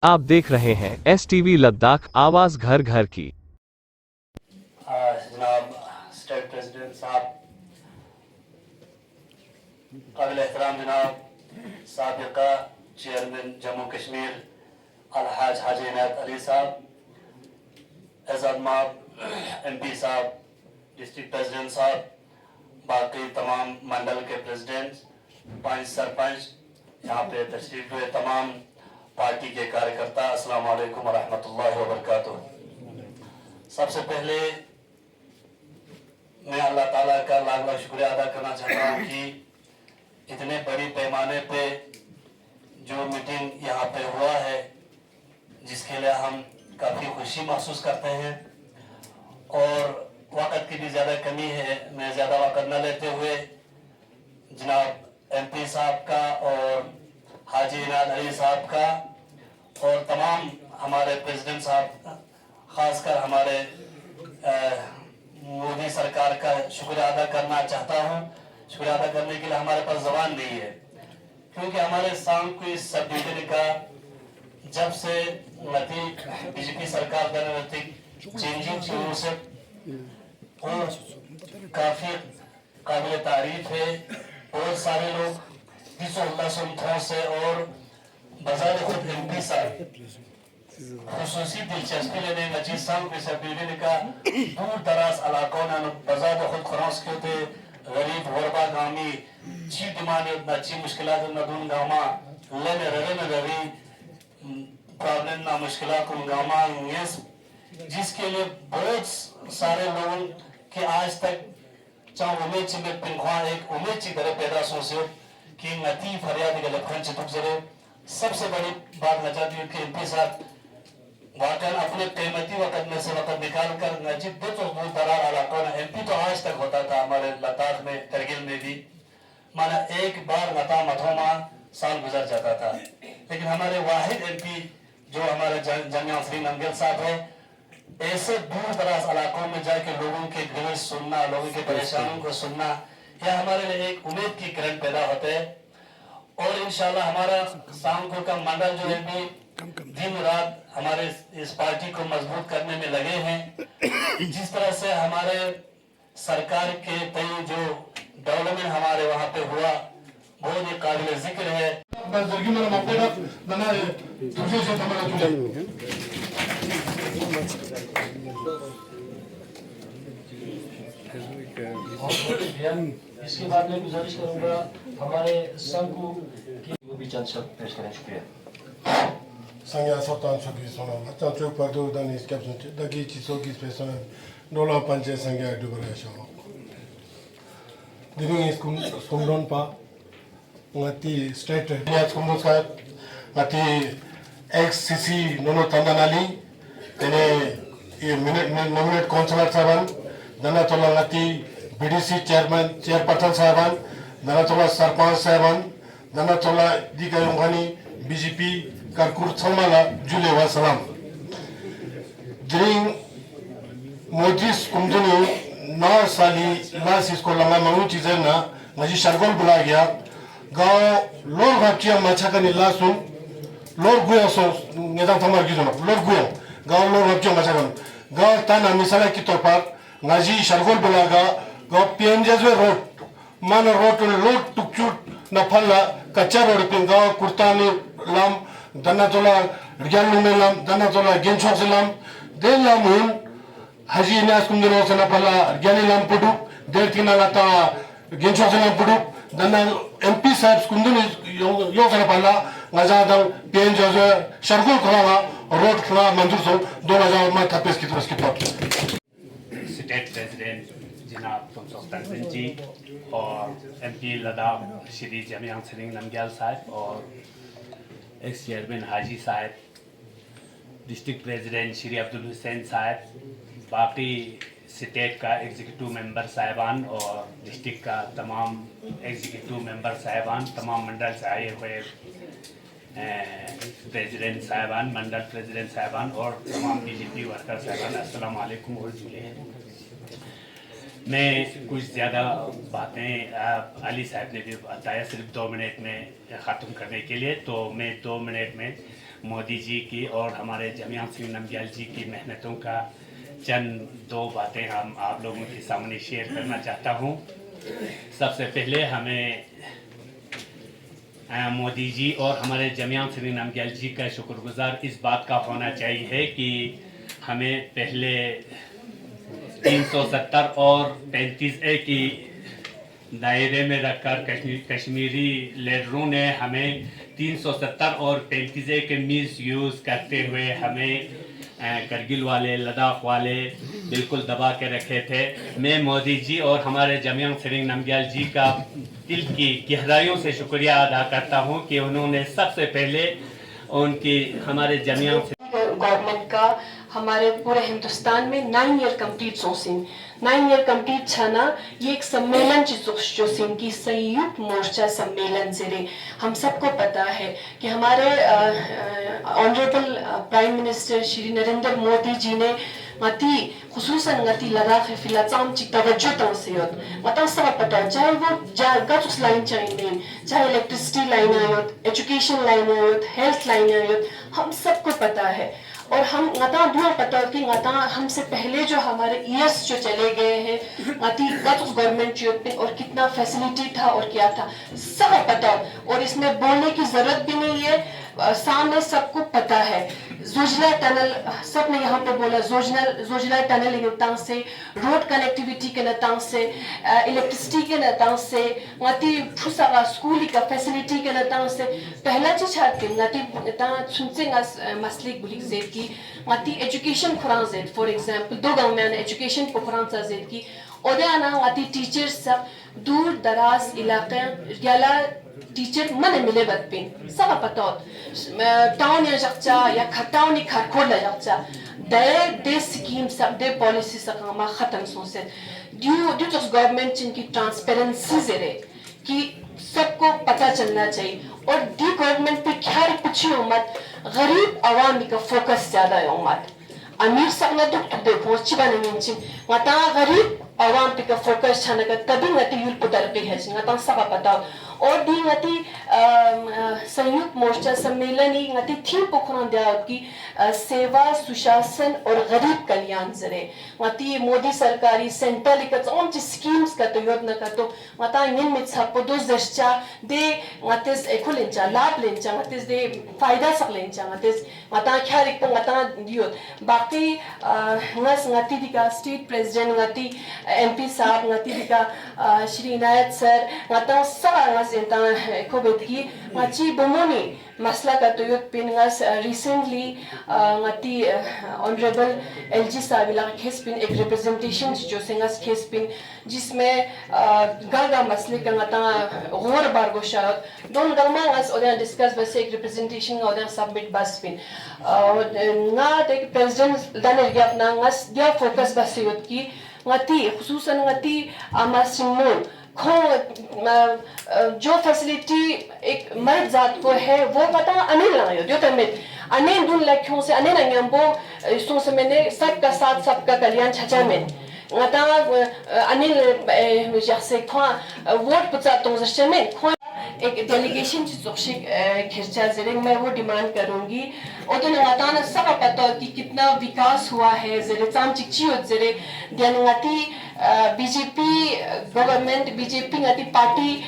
आप देख रहे हैं STV लद्दाख, आवाज घर घर की। जनाब स्टेट प्रेसिडेंट साहब, काबिल एहतराम जनाब साबिका चेयरमैन जम्मू कश्मीर अलहाज हाजी इनायत अली साहब, एजाज माब MP साहब, डिस्ट्रिक्ट प्रेसिडेंट साहब, बाकी तमाम मंडल के प्रेसिडेंट, पंच सरपंच, यहाँ पे तशरीफ हुए तमाम पार्टी के कार्यकर्ता, अस्सलाम वालेकुम वरहमतुल्लाहि वबरकातुह। सबसे पहले मैं अल्लाह ताला का लाख लाख शुक्रिया अदा करना चाहता हूँ कि इतने बड़ी पैमाने पे जो मीटिंग यहाँ पे हुआ है, जिसके लिए हम काफ़ी खुशी महसूस करते हैं। और वक़्त की भी ज़्यादा कमी है, मैं ज़्यादा वक़्त न लेते हुए जनाब MP साहब का और हाजी इनायत अली साहब का और तमाम हमारे प्रेसिडेंट साहब, ख़ासकर हमारे मोदी सरकार का शुक्रिया अदा करना चाहता हूँ। शुक्रिया अदा करने के लिए हमारे पास ज़बान नहीं है, क्योंकि हमारे सांग को इस सब डिवीजन का जब से BJP सरकार द्वारा चेंजिंग शुरू से काफ़ी काबिल तारीफ है। बहुत सारे लोग सुनथों से और बाजार खुद MP साहब खुसूसी दिलचस्पी लेने मजीद सांग के सबीने का दूर दराज इलाकों में बाजार खुद खरोस के होते गरीब गुरबा गामी ची डिमांड अच्छी मुश्किलात नदून गामा लेने रहे में रही प्रॉब्लम ना मुश्किलात उन गामा यस, जिसके लिए बहुत सारे लोगों के आज तक चाहे उम्मीद ची में पिंखवा एक उम्मीद ची तरह पैदा सोचे कि नती फरियाद के लखन चितुक जरे। सबसे बड़ी बात नजाती है कि MP साहब वाकई अपने कीमती वक्त में से वक्त निकाल कर नजीब दो दूर दरार इलाकों में MP तो आज तक होता था हमारे लद्दाख में करगिल में भी, माना एक बार नता मथोमा साल गुजर जाता था, लेकिन हमारे वाहिद MP जो हमारे जंगा श्री नंगल साहब है, ऐसे दूर दराज इलाकों में जाके लोगों के गिले सुनना, लोगों के परेशानियों को सुनना, यह हमारे लिए एक उम्मीद की किरण पैदा होते है। और इंशाल्लाह हमारा सांगपुर का मंडल जो है भी दिन रात हमारे इस पार्टी को मजबूत करने में लगे हैं। जिस तरह से हमारे सरकार के तय जो डेवलपमेंट हमारे वहाँ पे हुआ बहुत ही काबिल जिक्र है। इसके बाद मैं गुजारिश करूंगा हमारे संघ को कि वो भी चंद शब्द पेश करें। शुक्रिया। Sangya Sotan Shoki Sonam, Tanchuk Pardo Danis Captain, the Gichi Soki Person, Dola Panche Sangya Duration. The ring is Kumdon Pa, Nati State, Yat Kumdosai, Nati XCC Nono Tandanali, then a nominate Consular Saban, Danatola Nati, BDC Chairman, Chairperson Saban, Danatola Sarpan Saban, Danatola Dika Yongani, BJP. Karkur Tsamala Jule Wasalam. During Mojis Kumdunu, Na Sali, Nasis Kolama Manuchi Zena, Maji Shargol Bulagia, Gao, Lord Hakia Machakani Lasun, Lord Guyaso, Nedantama Gizon, Lord Guyo, Gao Lord Hakia Machakan, Gao Tana Misala Kitopar, Naji Shargol Bulaga, Gao Pianjazwe Road, Mana Road to Lord Tukchut, Napala, Kacharo Pingao, Kurtani, Lam, Danatola, Riganumelam, Danatola, Genchoselam, Delamun, Hajinas Kundino Sanapala, Ganilam Pudu, Deltina Lata, Genchoselam Pudu, Dana MP Sabs Kundin Yosanapala, Nazadal, Pienjosa, Shargul Krava, Road Kra, Manduso, Donaza, Matapeski Toskipot. State president जनाब तुमसोख्तार जी और MP Ladakh Shri जमियां Salim Namgyal साहब और x chairman हाजी साहब, district president Shri Abdul Hussain साहब, बाकी state का executive member साहिबान और डिस्ट्रिक्ट का तमाम एग्जीक्यूटिव मेंबर साहिबान, तमाम मंडल से आए हुए प्रेसिडेंट साहिबान, मंडल प्रेसिडेंट साहिबान और तमाम BJP वर्कर साहिबान, अस्सलाम वालेकुम और जुले। मैं कुछ ज़्यादा बातें अली साहब ने भी बताया सिर्फ 2 मिनट में ख़त्म करने के लिए, तो मैं 2 मिनट में मोदी जी की और हमारे जमियात सिंह नमग्याल जी की मेहनतों का चंद दो बातें हम आप लोगों के सामने शेयर करना चाहता हूँ। सबसे पहले हमें मोदी जी और हमारे जमियात सिंह नमग्याल जी का शुक्रगुजार इस बात का होना चाहिए कि हमें पहले 370 और 35A की दायरे में रखकर कश्मीरी लीडरों ने हमें 370 और 35A के मिस यूज़ करते हुए हमें करगिल वाले लद्दाख वाले बिल्कुल दबा के रखे थे। मैं मोदी जी और हमारे जमियात सिंह नमग्याल जी का दिल की गहराइयों से शुक्रिया अदा करता हूँ कि उन्होंने सबसे पहले उनकी हमारे जमियात गवर्नमेंट का हमारे पूरे हिंदुस्तान में 9 ईयर कंप्लीट सोसिंग 9 ईयर कंप्लीट छना ये एक सम्मेलन जो सिंह की संयुक्त मोर्चा सम्मेलन से हम सबको पता है कि हमारे honourable prime minister Shri Narendra Modi ji ने गति खुसूसन गति लद्दाख फिलाचाम चिक तवज्जो तवसियत मतलब सब पता है चाहे वो गट्स लाइन चाहिए चाहे इलेक्ट्रिसिटी लाइन आयत एजुकेशन लाइन आयत हेल्थ लाइन आयत हम सबको पता है। और हम गता दुआ पता कि गता हमसे पहले जो हमारे ईयर्स जो चले गए हैं गति गवर्नमेंट और कितना फैसिलिटी था और क्या था सब पता और इसमें बोलने की जरूरत भी नहीं है, सामने सबको पता है। जोजिला टनल सबने यहाँ पे बोला, जोजिला टनल के नतांग से रोड कनेक्टिविटी के नतांग से इलेक्ट्रिसिटी के नतांग से गति फुसा स्कूल का फैसिलिटी के नतांग से पहला चीज है गति सुनसे मसले गुलिक जेद की गति एजुकेशन खुरान जेद फॉर एग्जांपल दो गांव में एजुकेशन को खुरान सा जेद की और आना गति टीचर्स सब दूर दराज इलाके याला टीचर मन मिले बत्पिन सब पता टाउन या जक्चा या खटाउनी खरकोड ला जक्चा दे स्कीम सब दे पॉलिसी सकामा खत्म सोसे ड्यू तो गवर्नमेंट जिनकी ट्रांसपेरेंसी जरे कि सबको पता चलना चाहिए और दी गवर्नमेंट पे क्या पूछी उम्मत गरीब आवामी का फोकस ज्यादा है उम्मत अमीर सकना दुख देखो चिबाने मिंचिन गता गरीब आवाम पे का फोकस छाना का तभी गति यूल पुतर पे है गता सब पता और दी गति संयुक्त मोर्चा सम्मेलन ही गति थीम पोखरान दिया की सेवा सुशासन और गरीब कल्याण जरे गति मोदी सरकारी सेंट्रल इकत ओम ची स्कीम्स का तो योजना का तो गता इन में छापो दो जर्चा दे गतिस एको लेंचा लाभ लेंचा गतिस दे फायदा सक लेंचा गता क्या रिक्तो गता दियो बाकी गस गति दिका स्टेट प्रेसिडेंट गति एमपी साहब गति दिका श्री इनायत सर गता सब सेंता को बेतकी गति बमोनी मसला का तो युद्ध पिनगस रिसेंटली गति ऑनरेबल एलजी साहब ला केस पिन एक रिप्रेजेंटेशन जो सिंगस केस पिन जिसमें गागा मसले का गता गौर बारगोशात दोन गमांगस और डिस्कस बस एक रिप्रेजेंटेशन और सबमिट बस पिन ना देख प्रेसिडेंट दाने गया अपना गस दिया फोकस बस युद्ध की गति खुसूसन गति आमासिमोन जो फैसिलिटी एक मर्द जात को है वो पता अनिल ना जो तमित अनिल दून लक्ष्यों से अनिल अंगम्बो इसों से मैंने सबका साथ सबका कल्याण छचा में गता अनिल जैसे खा वोट पुचा तो जैसे में एक डेलीगेशन चित्रोक्षिक खिरचा जरे मैं वो डिमांड करूंगी और तो नगाताना सब पता कि कितना विकास हुआ है जरे चाम चिक्ची हो जरे दियानगाती बीजेपी गवर्नमेंट बीजेपी गाती पार्टी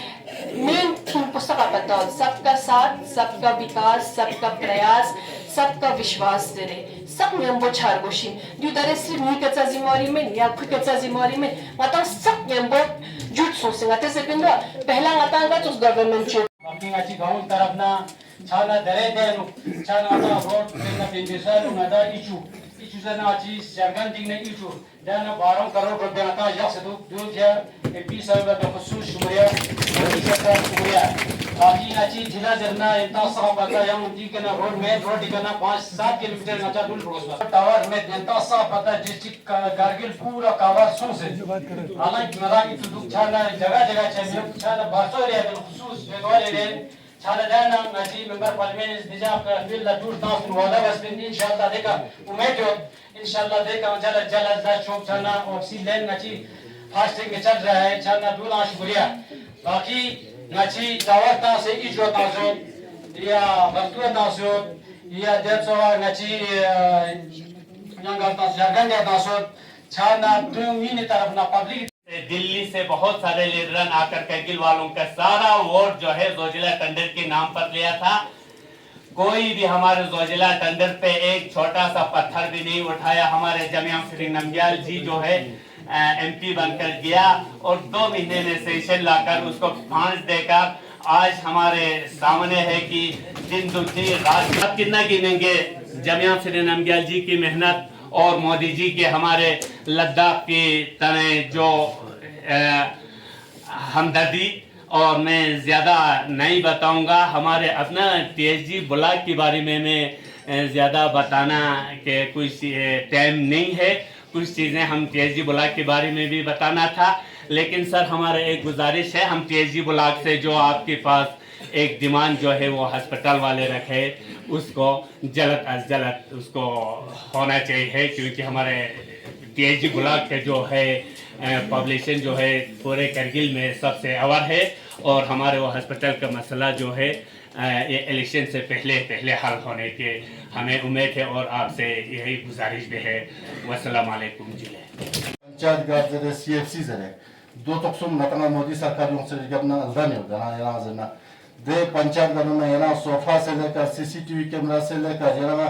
मेन थीम को सब पता सबका साथ सबका विकास सबका प्रयास सबका विश्वास जरे सब मेंबो छारगोशिन जो दरे सिर्फ निकचा जिम्मेवारी में या खुकचा जिम्मेवारी में मतलब सब मेंबो जुट सोचेंगे तो बिंदु पहला आता तो गवर्नमेंट जो बाकी अच्छी गांव तरफ ना छाना दरे दे छाना आता रोड ना बिंदिसा ना इचू से ना अच्छी सरगन दिख नहीं इचू दाना 12 करोड़ रुपए आता या से जो जे एमपी साहब का खुसूस शुक्रिया मोदी सरकार शुक्रिया बाकी अच्छी जिला जरना इतना सब पता है मुझे के ना रोड में रोड करना 5-7 किलोमीटर ना दूर पड़ोस टावर में इतना सब पता डिस्ट्रिक्ट कारगिल पूरा कवर सो से हालांकि मदानी तो दुख छाना जगह चाहिए छाना बासो रे खुसूस बेगवाले रे छाना दाना मजी मेंबर पार्लियामेंट निजाम का बिल ला दूर तास वादा बस इंशाल्लाह देखा उम्मीद हो इंशाल्लाह देखा जल्द शोक छाना ऑक्सी लेन नची फास्टिंग में चल रहा है छाना दूला शुक्रिया बाकी नची दावता से इजो तासो या बस्तुआ तासो iya dia soal ngaji yang kata jargon dia tasod chana tu ini taraf na public Delhi से बहुत सारे लीडर आकर करगिल वालों का सारा वोट जो है जोजिला टंडन के नाम पर लिया था। कोई भी हमारे जोजिला टंडन पे एक छोटा सा पत्थर भी नहीं उठाया। हमारे जमिया श्री नमग्याल जी जो है एमपी बनकर गया और 2 महीने में सेशन लाकर उसको फांस देकर आज हमारे सामने है कि दिन दुखी रात कितना गिनेंगे जमिया श्री नमग्याल जी की मेहनत और मोदी जी के हमारे लद्दाख की तरह जो हमदर्दी। और मैं ज़्यादा नहीं बताऊंगा। हमारे अपना TSG ब्लॉक के बारे में मैं ज़्यादा बताना के कुछ टाइम नहीं है। कुछ चीज़ें हम TSG ब्लॉक के बारे में भी बताना था, लेकिन सर हमारा एक गुजारिश है, हम TSG ब्लॉक से जो आपके पास एक डिमांड जो है वो हॉस्पिटल वाले रखे, उसको जल्द अज जल्द उसको होना चाहिए, क्योंकि हमारे TSG ब्लॉक के जो है पॉपुलेशन जो है पूरे करगिल में सबसे अव्वल है। और हमारे वो हॉस्पिटल का मसला जो है ये इलेक्शन से पहले हल होने के हमें उम्मीद है और आपसे यही गुजारिश भी है। वस्सलाम वालेकुम जिले पंचायत गार्ड CFC जरे 2 तोक्सुम नतना मोदी सरकार यों से जबना अलदानी होगा ना यहाँ जना दे पंचायत गार्ड में यहाँ सोफा से लेकर CCTV कैमरा से लेकर यहाँ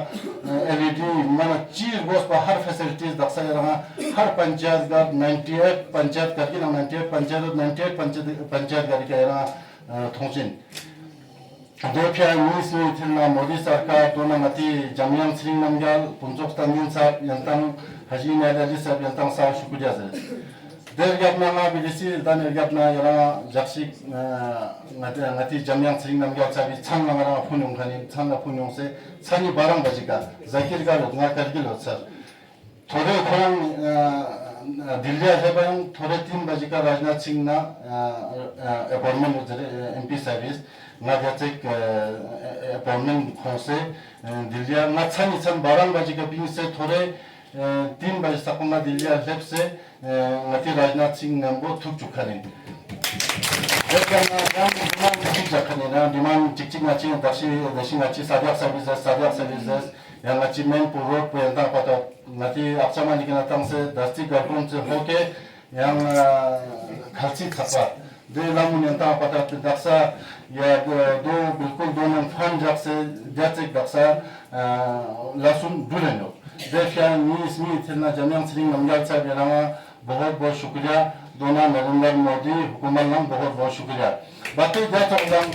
LED मन चीज गोस पर हर फैसिलिटीज दक्सा यहाँ हर पंचायत गार्ड 98 पंचायत करके ना 98 पंचायत गार्ड के यहाँ थोंचिन दो फिर न्यूज़ में थी ना मोदी सरकार दोनों मती जमियां श्री नमग्याल पुंजोक तंगिन साहब यंतंग हजी नाली साहब यंतंग साहब शुक्रिया सर देर गपना ना बिलिसी दान गपना यहाँ जक्सिक नती जमियां श्री नमग्याल साहब छान नमरा फुन्यों खानी छान फुन्यों से छानी 12 बजे का जाकिर का लोग ना करगिल हो सर थोड़े खों दिल्ली है भाई थोड़े 3 बजे का राजनाथ सिंह ना अपॉइंटमेंट MP सर्विस ना जैसे अपॉइंटमेंट खोसे दिल्ली ना छानी 12 बजे का बीच से थोड़े 3 बजे तक ना दिल्ली लेफ्ट से नती राजनाथ सिंह ने वो थुक चुका नहीं। लेकिन हम डिमांड चिक जखने ना डिमांड चिक नाची दक्षिण नाची सादिया सर्विसेस या नाची मेन रोड पे ना पता नती अक्सर मानी के ना तंग से दस्ती गर्भों से होके yang khalsi khapa de lamun yanta pata daksa ya do bilkul donan fan jakse jatek daksa lasun dureno de kya ni ithna jamian sring namgyal sahab yana बहुत बहुत शुक्रिया दोनों नरेंद्र मोदी हुकूमत नाम बहुत बहुत शुक्रिया बाकी बात हम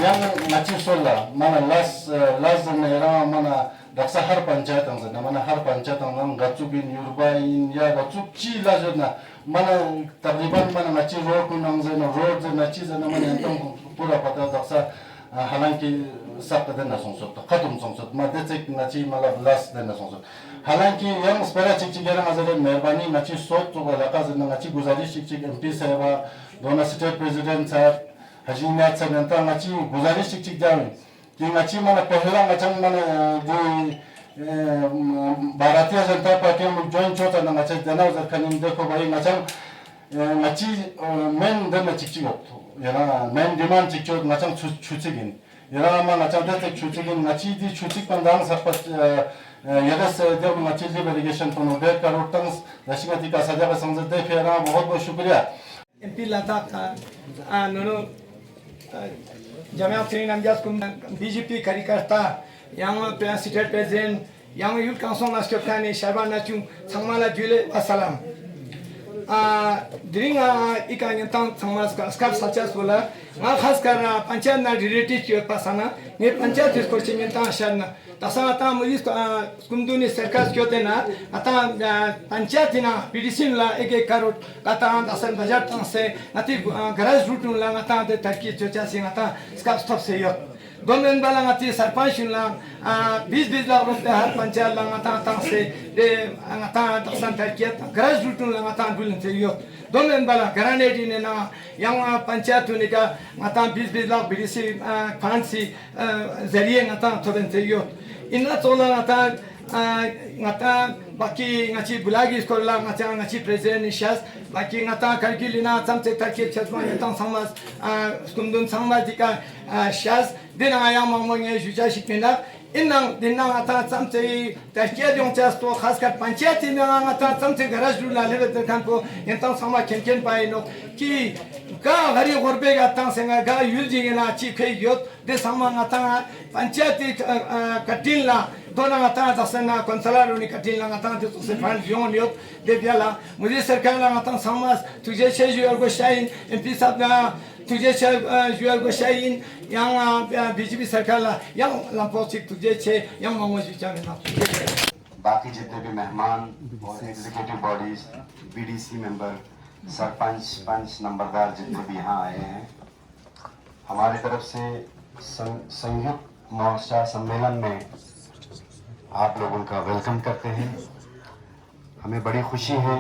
yang ngaci sola mana las nera mana daksa har panchayat ang mana har panchayat ang gachubin yurbain ya gachub chi la jona mana takriban mana ngaci road nang zena road ngaci zena mana entam pura pata daksa हालांकि सब देना संसद तो खत्म संसद मध्य से नाची मतलब लास्ट देना संसद हालांकि यंग स्पेरा चिक गेरा हज़ारे मेहरबानी नाची सोच तो लगा जन नाची गुजारिश चिक MP साहब दोनों स्टेट प्रेसिडेंट साहब हजीनात साहब नंतर नाची गुजारिश चिक जावे कि नाची माने पहला नाचन माने जो भारतीय जनता पार्टी में जॉइन चोटा नाची देना उधर कहीं देखो भाई नाची मेन देना चिक yana main demand chikchot nachang chuchigin yana ma nachang de chuchigin nachi di chuchig pandang sapat yadas de nachi de delegation from der karotang rashimati ka saja ka samjh de fera bahut bahut shukriya MP Ladakh ka nono jamiat sri namgyal kum BJP karyakarta yang state president yang youth council national kani sharban nachu sangmala jule assalam during ikan yang tang sama skap saja sekolah, nggak khas karena pancayan na related juga pasana, ni pancayan itu kursi yang tang asal, tasawuf tang mulis kumduni serkas kyote na, atang pancayan tina pilisin la ege karut, kata asal bajar tang se, nanti garage route la atang de terki cuaca sing atang skap stop se yok. Government bala ngati sarpanch lang 20 lakh rupiah har panchayat lang atang se de atang taksan terkiat garage route lang atang bulan se yok government bala garane di ne na yang panchayat ni ka atang 20 lakh birisi fancy zariye atang thoben se yok inna tola atang ngata baki ngachi bulagi sekolah ngachi president nishas baki ngata kalkilina samse terkiat chasma atang samas skundun samadika shas दिन आया मामले जुजा शिकना inang dinang ata samse tashkiyat yung chas to खासकर पंचायत में ata samse garaj rula lebe kan ko entang sama ken pai no ki ka gari gorbe ga tang senga ga yuji na chi khei yot de sama ata panchayat katil la दोनों आता दसना concealer उन्हीं कटिल लगाता तो उसे fund zone लियो दे दिया ला मुझे सरकार लगाता समाज तुझे से जुआर को शाइन एमपी साहब ना तुझे से जुआर को शाइन यहाँ बीजेपी सरकार ला यहाँ लंपोसिक तुझे से यहाँ मामूज विचार में ना बाकी जितने भी मेहमान और executive bodies BDC member sarpanch panch नंबरदार जितने भी यहाँ आए हैं हमारी तरफ से संयुक्त मोर्चा सम्मेलन में आप लोगों का वेलकम करते हैं। हमें बड़ी खुशी है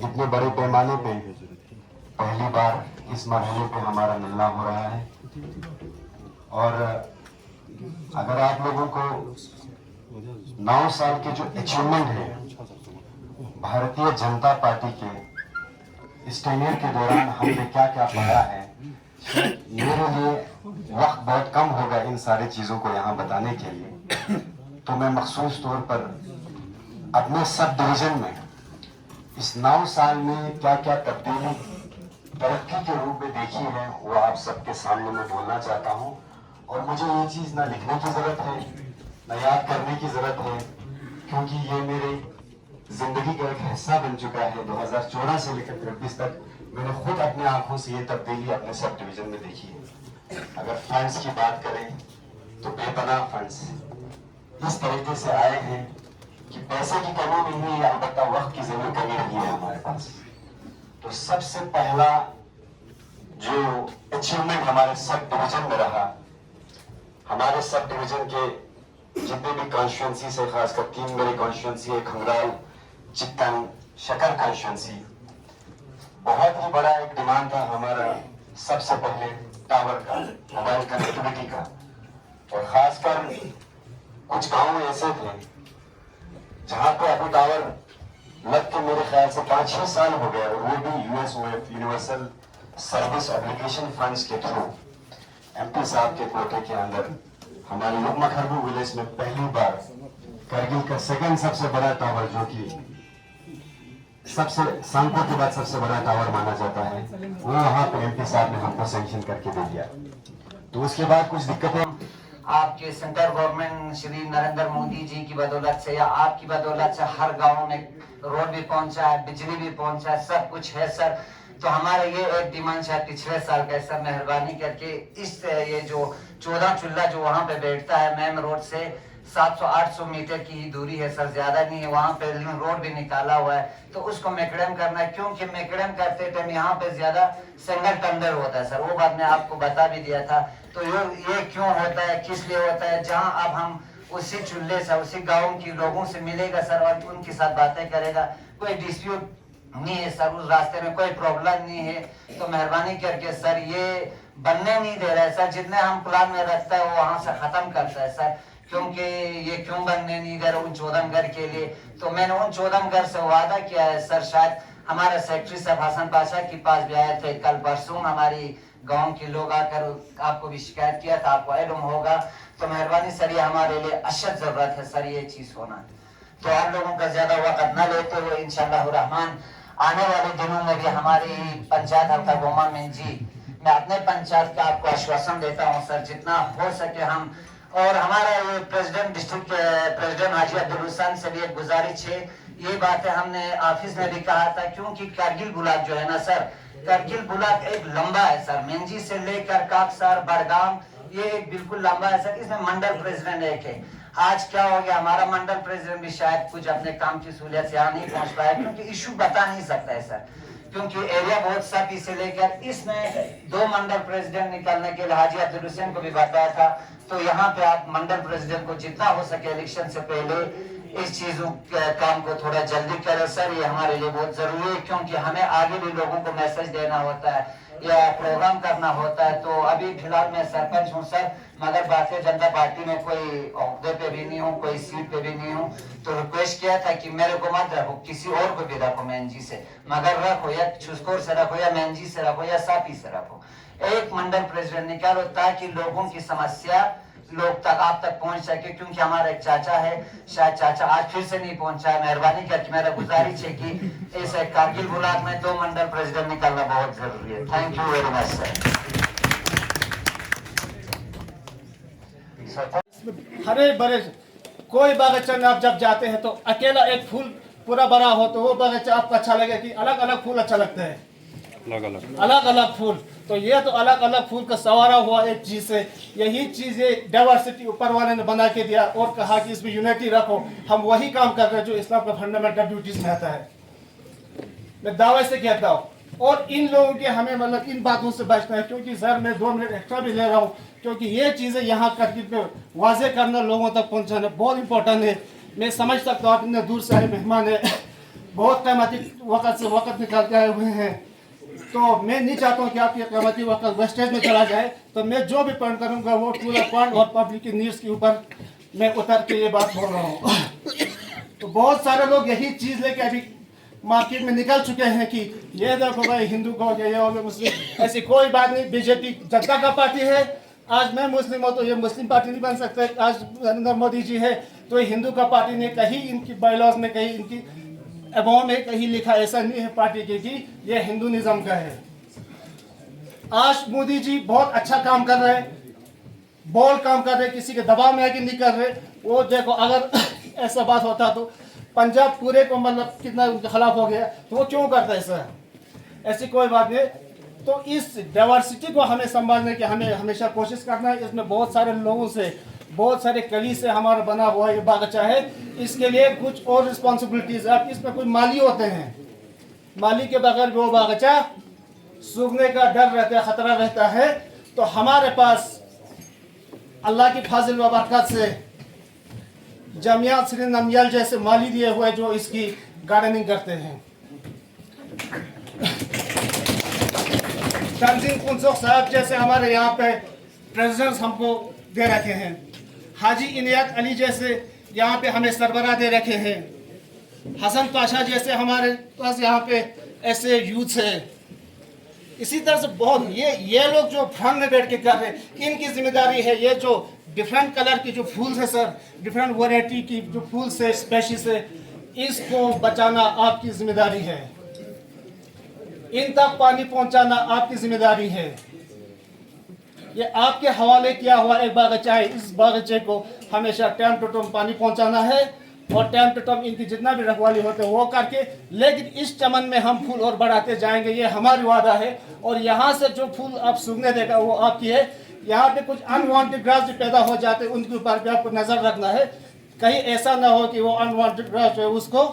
इतने बड़े पैमाने पे पहली बार इस मरहले पे हमारा मिलना हो रहा है और अगर आप लोगों को 9 साल के जो अचीवमेंट है भारतीय जनता पार्टी के इस टेन्योर के दौरान हमने क्या क्या पाया है, मेरे लिए वक्त बहुत कम होगा इन सारी चीज़ों को यहाँ बताने के लिए, तो मैं मखसूस तौर पर अपने सब डिवीजन में इस 9 साल में क्या क्या तब्दीली तरक्की के रूप में देखी है वो आप सबके सामने मैं बोलना चाहता हूँ। और मुझे ये चीज़ ना लिखने की ज़रूरत है ना याद करने की ज़रूरत है, क्योंकि ये मेरे ज़िंदगी का एक हिस्सा बन चुका है। 2014 से लेकर 2023 तक मैंने खुद अपने आंखों से ये तब्दीली अपने सब डिवीजन में देखी है। अगर फंड्स की बात करें तो बेपनाह फंड्स इस तरीके से आए हैं कि पैसे की कमी नहीं है, अलबत्ता वक्त की जरूर कमी नहीं है हमारे पास। तो सबसे पहला जो अचीवमेंट हमारे सब डिवीजन में रहा, हमारे सब डिवीजन के जितने भी कॉन्स्टिट्यूंसी से, खासकर 3 मेरी कॉन्स्टिट्यूंसी है, खंगराल, चित्तन, शकर कॉन्स्टिट्यूंसी, बहुत ही बड़ा एक डिमांड था हमारा सबसे पहले टावर का, मोबाइल कनेक्टिविटी का। और खासकर कुछ गांव ऐसे थे जहां पे अभी टावर लग के मेरे ख्याल से 5-6 साल हो गए, और वो भी USOF universal service application funds के थ्रू एमपी साहब के कोटे के अंदर हमारे लुकमा खरबू विलेज में पहली बार करगिल का सेकंड सबसे बड़ा टावर, जो कि सबसे सांको के बाद सबसे बड़ा टावर माना जाता है, वो वहाँ पे एमपी साहब ने हमको सैंक्शन करके दे दिया। तो उसके बाद कुछ दिक्कतें आपके सेंट्रल गवर्नमेंट श्री नरेंद्र मोदी जी की बदौलत से या आपकी बदौलत से हर गांव में रोड भी पहुंचा है, बिजली भी पहुंचा है, सब कुछ है सर। तो हमारा ये एक डिमांड है पिछले साल का, सर मेहरबानी करके इस ये जो 14 चूल्हा जो वहाँ पे बैठता है मेन रोड से 700-800 मीटर की ही दूरी है सर, ज्यादा नहीं है, वहाँ पे रोड भी निकाला हुआ है, तो उसको मेकड़म करना है। क्योंकि मेकड़म करते टाइम यहाँ पे ज्यादा सिंगल टेंडर होता है सर, वो बात मैं आपको बता भी दिया था। तो ये क्यों होता है, किस लिए होता है, जहाँ अब हम उसी चूल्हे से उसी गाँव के लोगों से मिलेगा सर और उनके साथ बातें करेगा, कोई डिस्प्यूट नहीं है सर, उस रास्ते में कोई प्रॉब्लम नहीं है। तो मेहरबानी करके सर ये बनने नहीं दे रहा है सर, जितने हम प्लान में रखता है वो वहाँ से खत्म करता है सर। क्योंकि ये क्यों बनने नहीं दे रहा उन 14 घर के लिए, तो मैंने उन 14 घर से वादा किया है सर। शायद हमारे सेक्रेटरी साहब हसन पाशा के पास भी आए थे कल परसों, हमारी गांव के लोग आकर आपको भी शिकायत किया था, आपको मालूम होगा। तो मेहरबानी सर ये हमारे लिए अशद जरूरत है सर ये चीज होना। तो आप लोगों का ज्यादा वक्त न लेते हुए इंशाअल्लाह रहमान आने वाले दिनों में भी हमारी पंचायत हल्का गोमा में जी मैं अपने पंचायत का आपको आश्वासन देता हूँ सर, जितना हो सके हम। और हमारा ये president district president Haji Abdul Hussain से भी एक गुजारिश है, ये बात है हमने ऑफिस में भी कहा था, क्योंकि कारगिल ब्लॉक जो है ना सर, कारगिल ब्लॉक एक लंबा है सर, मेंजी से लेकर काकसर बड़गाम, ये एक बिल्कुल लंबा है सर। इसमें मंडल प्रेसिडेंट एक है। आज क्या हो गया, हमारा मंडल प्रेसिडेंट भी शायद कुछ अपने काम की सहूलियत से यहाँ नहीं पहुंच पाया, क्योंकि इशू बता नहीं सकता है सर, क्योंकि एरिया बहुत सा इसे लेकर इसमें 2 मंडल प्रेसिडेंट निकालने के लिए हाजी अब्दुल हुसैन को भी बताया था। तो यहाँ पे आप मंडल प्रेसिडेंट को जितना हो सके इलेक्शन से पहले इस चीजों काम को थोड़ा जल्दी करें सर, ये हमारे लिए बहुत जरूरी है, क्योंकि हमें आगे भी लोगों को मैसेज देना होता है या प्रोग्राम करना होता है। तो अभी फिलहाल मैं सरपंच हूँ सर, मगर भारतीय जनता पार्टी में कोई ओहदे पे भी नहीं हूँ, कोई सीट पे भी नहीं हूँ। तो रिक्वेस्ट किया था कि मेरे को मत रखो, किसी और को भी रखो मेंजी से, मगर रखो या छुस्कोर से रखो या मेंजी से रखो या सापी से रखो, एक मंडल प्रेसिडेंट निकालो ताकि लोगों की समस्या लोग तक आप तक पहुंच सके, क्योंकि हमारा एक चाचा है, शायद चाचा आज फिर से नहीं पहुंचा है। मेहरबानी करके मेरा गुजारिश है कि इस कारगिल ब्लॉक में 2 मंडल प्रेसिडेंट निकलना बहुत जरूरी है। Thank you very much sir. हरे भरे कोई बागीचा में आप जब जाते हैं तो अकेला एक फूल पूरा बड़ा हो तो वो बागीचा आपको अच्छा लगे कि अलग अलग फूल अच्छा लगते हैं, अलग अलग फूल। तो ये तो अलग अलग फूल का सवारा हुआ एक चीज से, यही चीज ये डाइवर्सिटी ऊपर वाले ने बना के दिया और कहा कि इसमें यूनिटी रखो। हम वही काम कर रहे हैं जो इस्लाम का फंडामेंटल ड्यूटीज में आता है। मैं दावे से कहता हूँ और इन लोगों के हमें मतलब इन बातों से बचना है, क्योंकि सर मैं 2 मिनट एक्स्ट्रा भी ले रहा हूँ, क्योंकि ये चीज़ें यहाँ करके पे वाजे करना, लोगों तक पहुँचाना बहुत इंपॉर्टेंट है। मैं समझ सकता हूँ आप इतने दूर से आए मेहमान है, बहुत कीमती वक्त से वक्त निकाल के आए हुए हैं, तो मैं नहीं चाहता हूँ कि आप ये कीमती वक्त वेस्टेज में चला जाए। तो मैं जो भी पॉइंट करूँगा वो टू द पॉइंट और पब्लिक की नीड्स के ऊपर मैं उतर के ये बात बोल रहा हूँ। तो बहुत सारे लोग यही चीज़ लेके अभी मार्केट में निकल चुके हैं कि ये देखो भाई हिंदू को हो गया, ये हो गया मुस्लिम। ऐसी कोई बात नहीं, बीजेपी जनता का पार्टी है। आज मैं मुस्लिम हूँ तो ये मुस्लिम पार्टी नहीं बन सकता। आज नरेंद्र मोदी जी है तो ये हिंदू का पार्टी नहीं, कहीं इनकी बायलॉज में, कहीं इनकी अबाव में कहीं लिखा ऐसा नहीं है पार्टी के कि ये हिंदू निज़म का है। आज मोदी जी बहुत अच्छा काम कर रहे हैं, बोल काम कर रहे, किसी के दबाव में आके नहीं कर रहे। वो देखो अगर ऐसा बात होता तो पंजाब पूरे को मतलब कितना उनके खिलाफ हो गया, तो वो क्यों करता है ऐसा? ऐसी कोई बात नहीं। तो इस डाइवर्सिटी को हमें संभालने की हमें हमेशा कोशिश करना है। इसमें बहुत सारे लोगों से, बहुत सारे कली से हमारा बना हुआ ये बागीचा है। इसके लिए कुछ और रिस्पॉन्सिबिलिटीज है। इसमें कुछ माली होते हैं, माली के बगैर वो बागीचा सूखने का डर रहता है, खतरा रहता है। तो हमारे पास अल्लाह की फाजिल व बरकत से जमियात श्री नमयल जैसे माली दिए हुए जो इसकी गार्डनिंग करते हैं। तंजीम कुंसुख साहब जैसे हमारे यहाँ पे प्रेसिडेंट्स हमको दे रखे हैं। हाजी इनायत अली जैसे यहाँ पे हमें सरबराह दे रखे हैं। हसन पाशा जैसे हमारे पास यहाँ पे ऐसे यूथ है। इसी तरह से बहुत ये लोग जो फ्रंट में बैठ के कर रहे हैं, इनकी जिम्मेदारी है ये जो डिफरेंट कलर की जो फूल है सर, डिफरेंट वैरायटी की जो फूल से स्पेशीज है, इसको बचाना आपकी जिम्मेदारी है। इन तक पानी पहुंचाना आपकी जिम्मेदारी है। ये आपके हवाले किया हुआ एक बागीचा है। इस बागीचे को हमेशा टाइम टू टाइम पानी पहुंचाना है और टाइम टू टाइम इनकी जितना भी रखवाली होते हैं वो करके, लेकिन इस चमन में हम फूल और बढ़ाते जाएंगे, ये हमारी वादा है। और यहाँ से जो फूल आप सूखने देगा वो आपकी है। यहाँ पे कुछ अनवांटेड ग्रास जो पैदा हो जाते हैं उनके ऊपर भी आपको नजर रखना है, कहीं ऐसा ना हो कि वो अनवांटेड ग्रास जो है उसको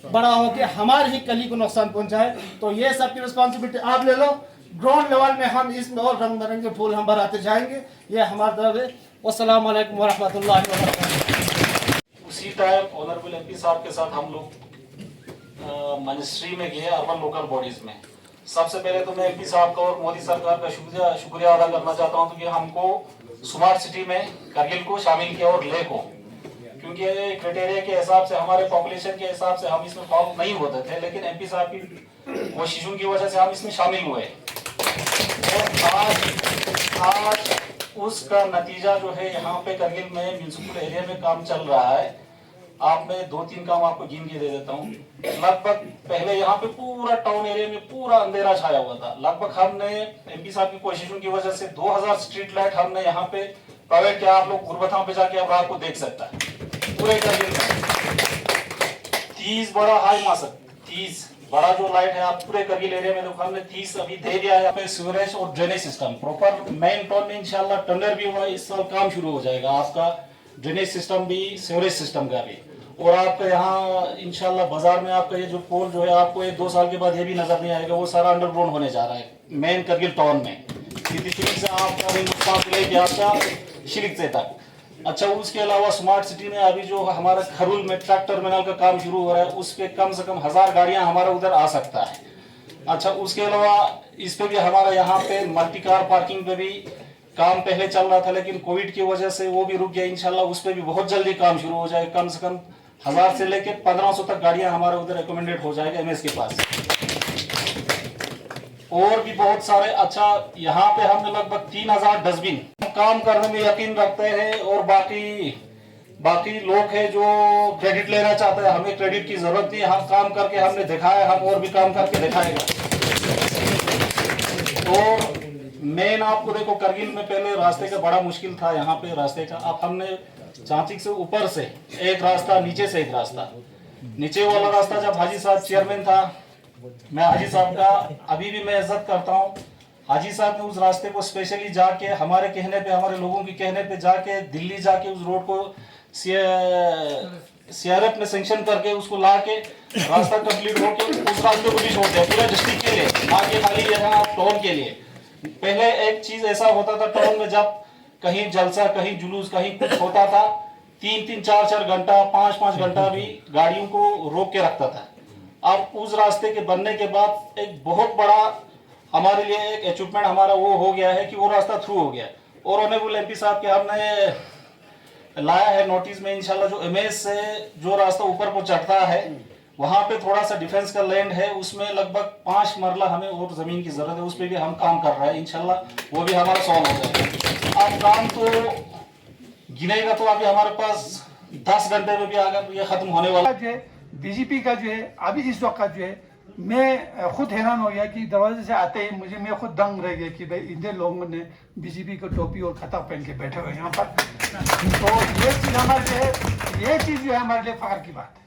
बड़ा हो के हमारी ही कली को नुकसान पहुंचाए। तो ये सबकी रिस्पॉन्सिबिलिटी आप ले लो। ग्राउंड लेवल में हम इसमें और रंग बिरंगे फूल हम बढ़ाते जाएंगे, ये हमारा दर्द है। अस्सलाम वालेकुम वरहमतुल्लाहि वबरकातुहू। उसी टाइम ऑनरेबल एमपी साहब के साथ हम लोग मिनिस्ट्री में गए, अर्बन लोकल बॉडीज में। सबसे पहले तो मैं एमपी साहब का और मोदी सरकार का शुक्रिया अदा करना चाहता हूं कि हमको स्मार्ट सिटी में करगिल को शामिल किया और ले को, क्योंकि क्राइटेरिया के हिसाब से, हमारे पॉपुलेशन के हिसाब से हम इसमें फॉलो नहीं होते थे, लेकिन एमपी साहब की कोशिशों की वजह से हम इसमें शामिल हुए। और आज उसका नतीजा जो है, यहाँ पे करगिल में म्यूनिसिपल एरिया में काम चल रहा है। आप मैं 2-3 काम आपको गिन के दे देता हूँ। लगभग पहले यहाँ पे पूरा टाउन एरिया में पूरा अंधेरा छाया हुआ था। लगभग हमने एमपी साहब की कोशिशों की वजह से 2000 स्ट्रीट लाइट हमने यहाँ पे प्रोवाइड किया। आप लोग गुरबथाओं पे जाके अब रात को देख सकता है पूरे करगिल में। 30 बड़ा हाई मासक, 30 बड़ा जो लाइट है आप पूरे करगिल एरिया में देखो, हमने 30 अभी दे दिया है। यहाँ पे सीवरेज और drainage system proper main town में इंशाल्लाह टेंडर भी हुआ, इस साल काम शुरू हो जाएगा। आपका ड्रेनेज सिस्टम भी, सीवरेज सिस्टम का भी। और आपका यहाँ इंशाल्लाह बाजार में आपका ये जो पोल जो है, आपको 1-2 साल के बाद ये भी नजर नहीं आएगा, वो सारा अंडरग्राउंड होने जा रहा है मेन करगिल टाउन में, से आपका हिंदुस्तान से लेके आपका शिलिक तक। अच्छा, उसके अलावा स्मार्ट सिटी में अभी जो हमारा खरुल में ट्रक टर्मिनल का काम शुरू हो रहा है, उस पर कम से कम 1000 गाड़ियां हमारा उधर आ सकता है। अच्छा, उसके अलावा इस पे भी हमारा यहाँ पे मल्टी कार पार्किंग पे भी काम पहले चल रहा था, लेकिन कोविड की वजह से वो भी रुक गया। इंशाल्लाह उस पर भी बहुत जल्दी काम शुरू हो जाएगा। कम से कम 1000 से लेकर 1500 तक गाड़ियां हमारे उधर रिकमेंडेड हो जाएगा एमएस के पास। और भी बहुत सारे। अच्छा, यहाँ पे हमने लगभग 3000 डस्टबिन काम करने में यकीन रखते हैं। और बाकी लोग हैं जो क्रेडिट लेना चाहते हैं, हमें क्रेडिट की जरूरत नहीं है। हम काम करके हमने दिखाया, हम और भी काम करके दिखाएंगे। और मेन आपको देखो, करगिल में पहले रास्ते का बड़ा मुश्किल था यहाँ पे रास्ते का। अब हमने चांचिक से ऊपर से एक रास्ता, नीचे से एक रास्ता। नीचे वाला रास्ता जब हाजी साहब चेयरमैन था, मैं हाजी साहब का अभी भी मैं इज्जत करता हूँ। हाजी साहब ने उस रास्ते को स्पेशली जाके, हमारे कहने पे, हमारे लोगों के कहने पे जाके, दिल्ली जाके उस रोड को सीआरएफ में सैंक्शन करके उसको ला के रास्ता कंप्लीट होके उस रास्ते को भी छोड़ दिया पूरे डिस्ट्रिक्ट के लिए, आगे खाली यहाँ टाउन के लिए। पहले एक चीज ऐसा होता था टाउन में, जब कहीं जलसा, कहीं जुलूस, कहीं कुछ होता था, 3-3, 4-4 घंटा, 5-5 घंटा भी गाड़ियों को रोक के रखता था। अब उस रास्ते के बनने के बाद एक बहुत बड़ा हमारे लिए एक अचीवमेंट हमारा वो हो गया है कि वो रास्ता थ्रू हो गया। और ऑनरेबल एमपी साहब के हमने लाया है नोटिस में, इंशाल्लाह जो एमएस से जो रास्ता ऊपर को चढ़ता है, वहां पे थोड़ा सा डिफेंस का लैंड है, उसमें लगभग 5 मरला हमें और जमीन की जरूरत है। उस पर भी हम काम कर रहे हैं, इंशाल्लाह वो भी हमारा सॉल्व हो जाएगा। अब काम तो गिनेगा तो अभी हमारे पास 10 घंटे में भी अगर ये खत्म होने वाला है। बीजेपी का जो है अभी इस वक्त जो है, मैं खुद हैरान हो गया कि दरवाजे से आते ही मैं खुद दंग रह गया कि भाई इतने लोगों ने बीजेपी को टोपी और खता पहन के बैठे हुए यहाँ पर। तो ये चीज हमारे लिए, ये चीज जो है हमारे लिए फख्र की बात है,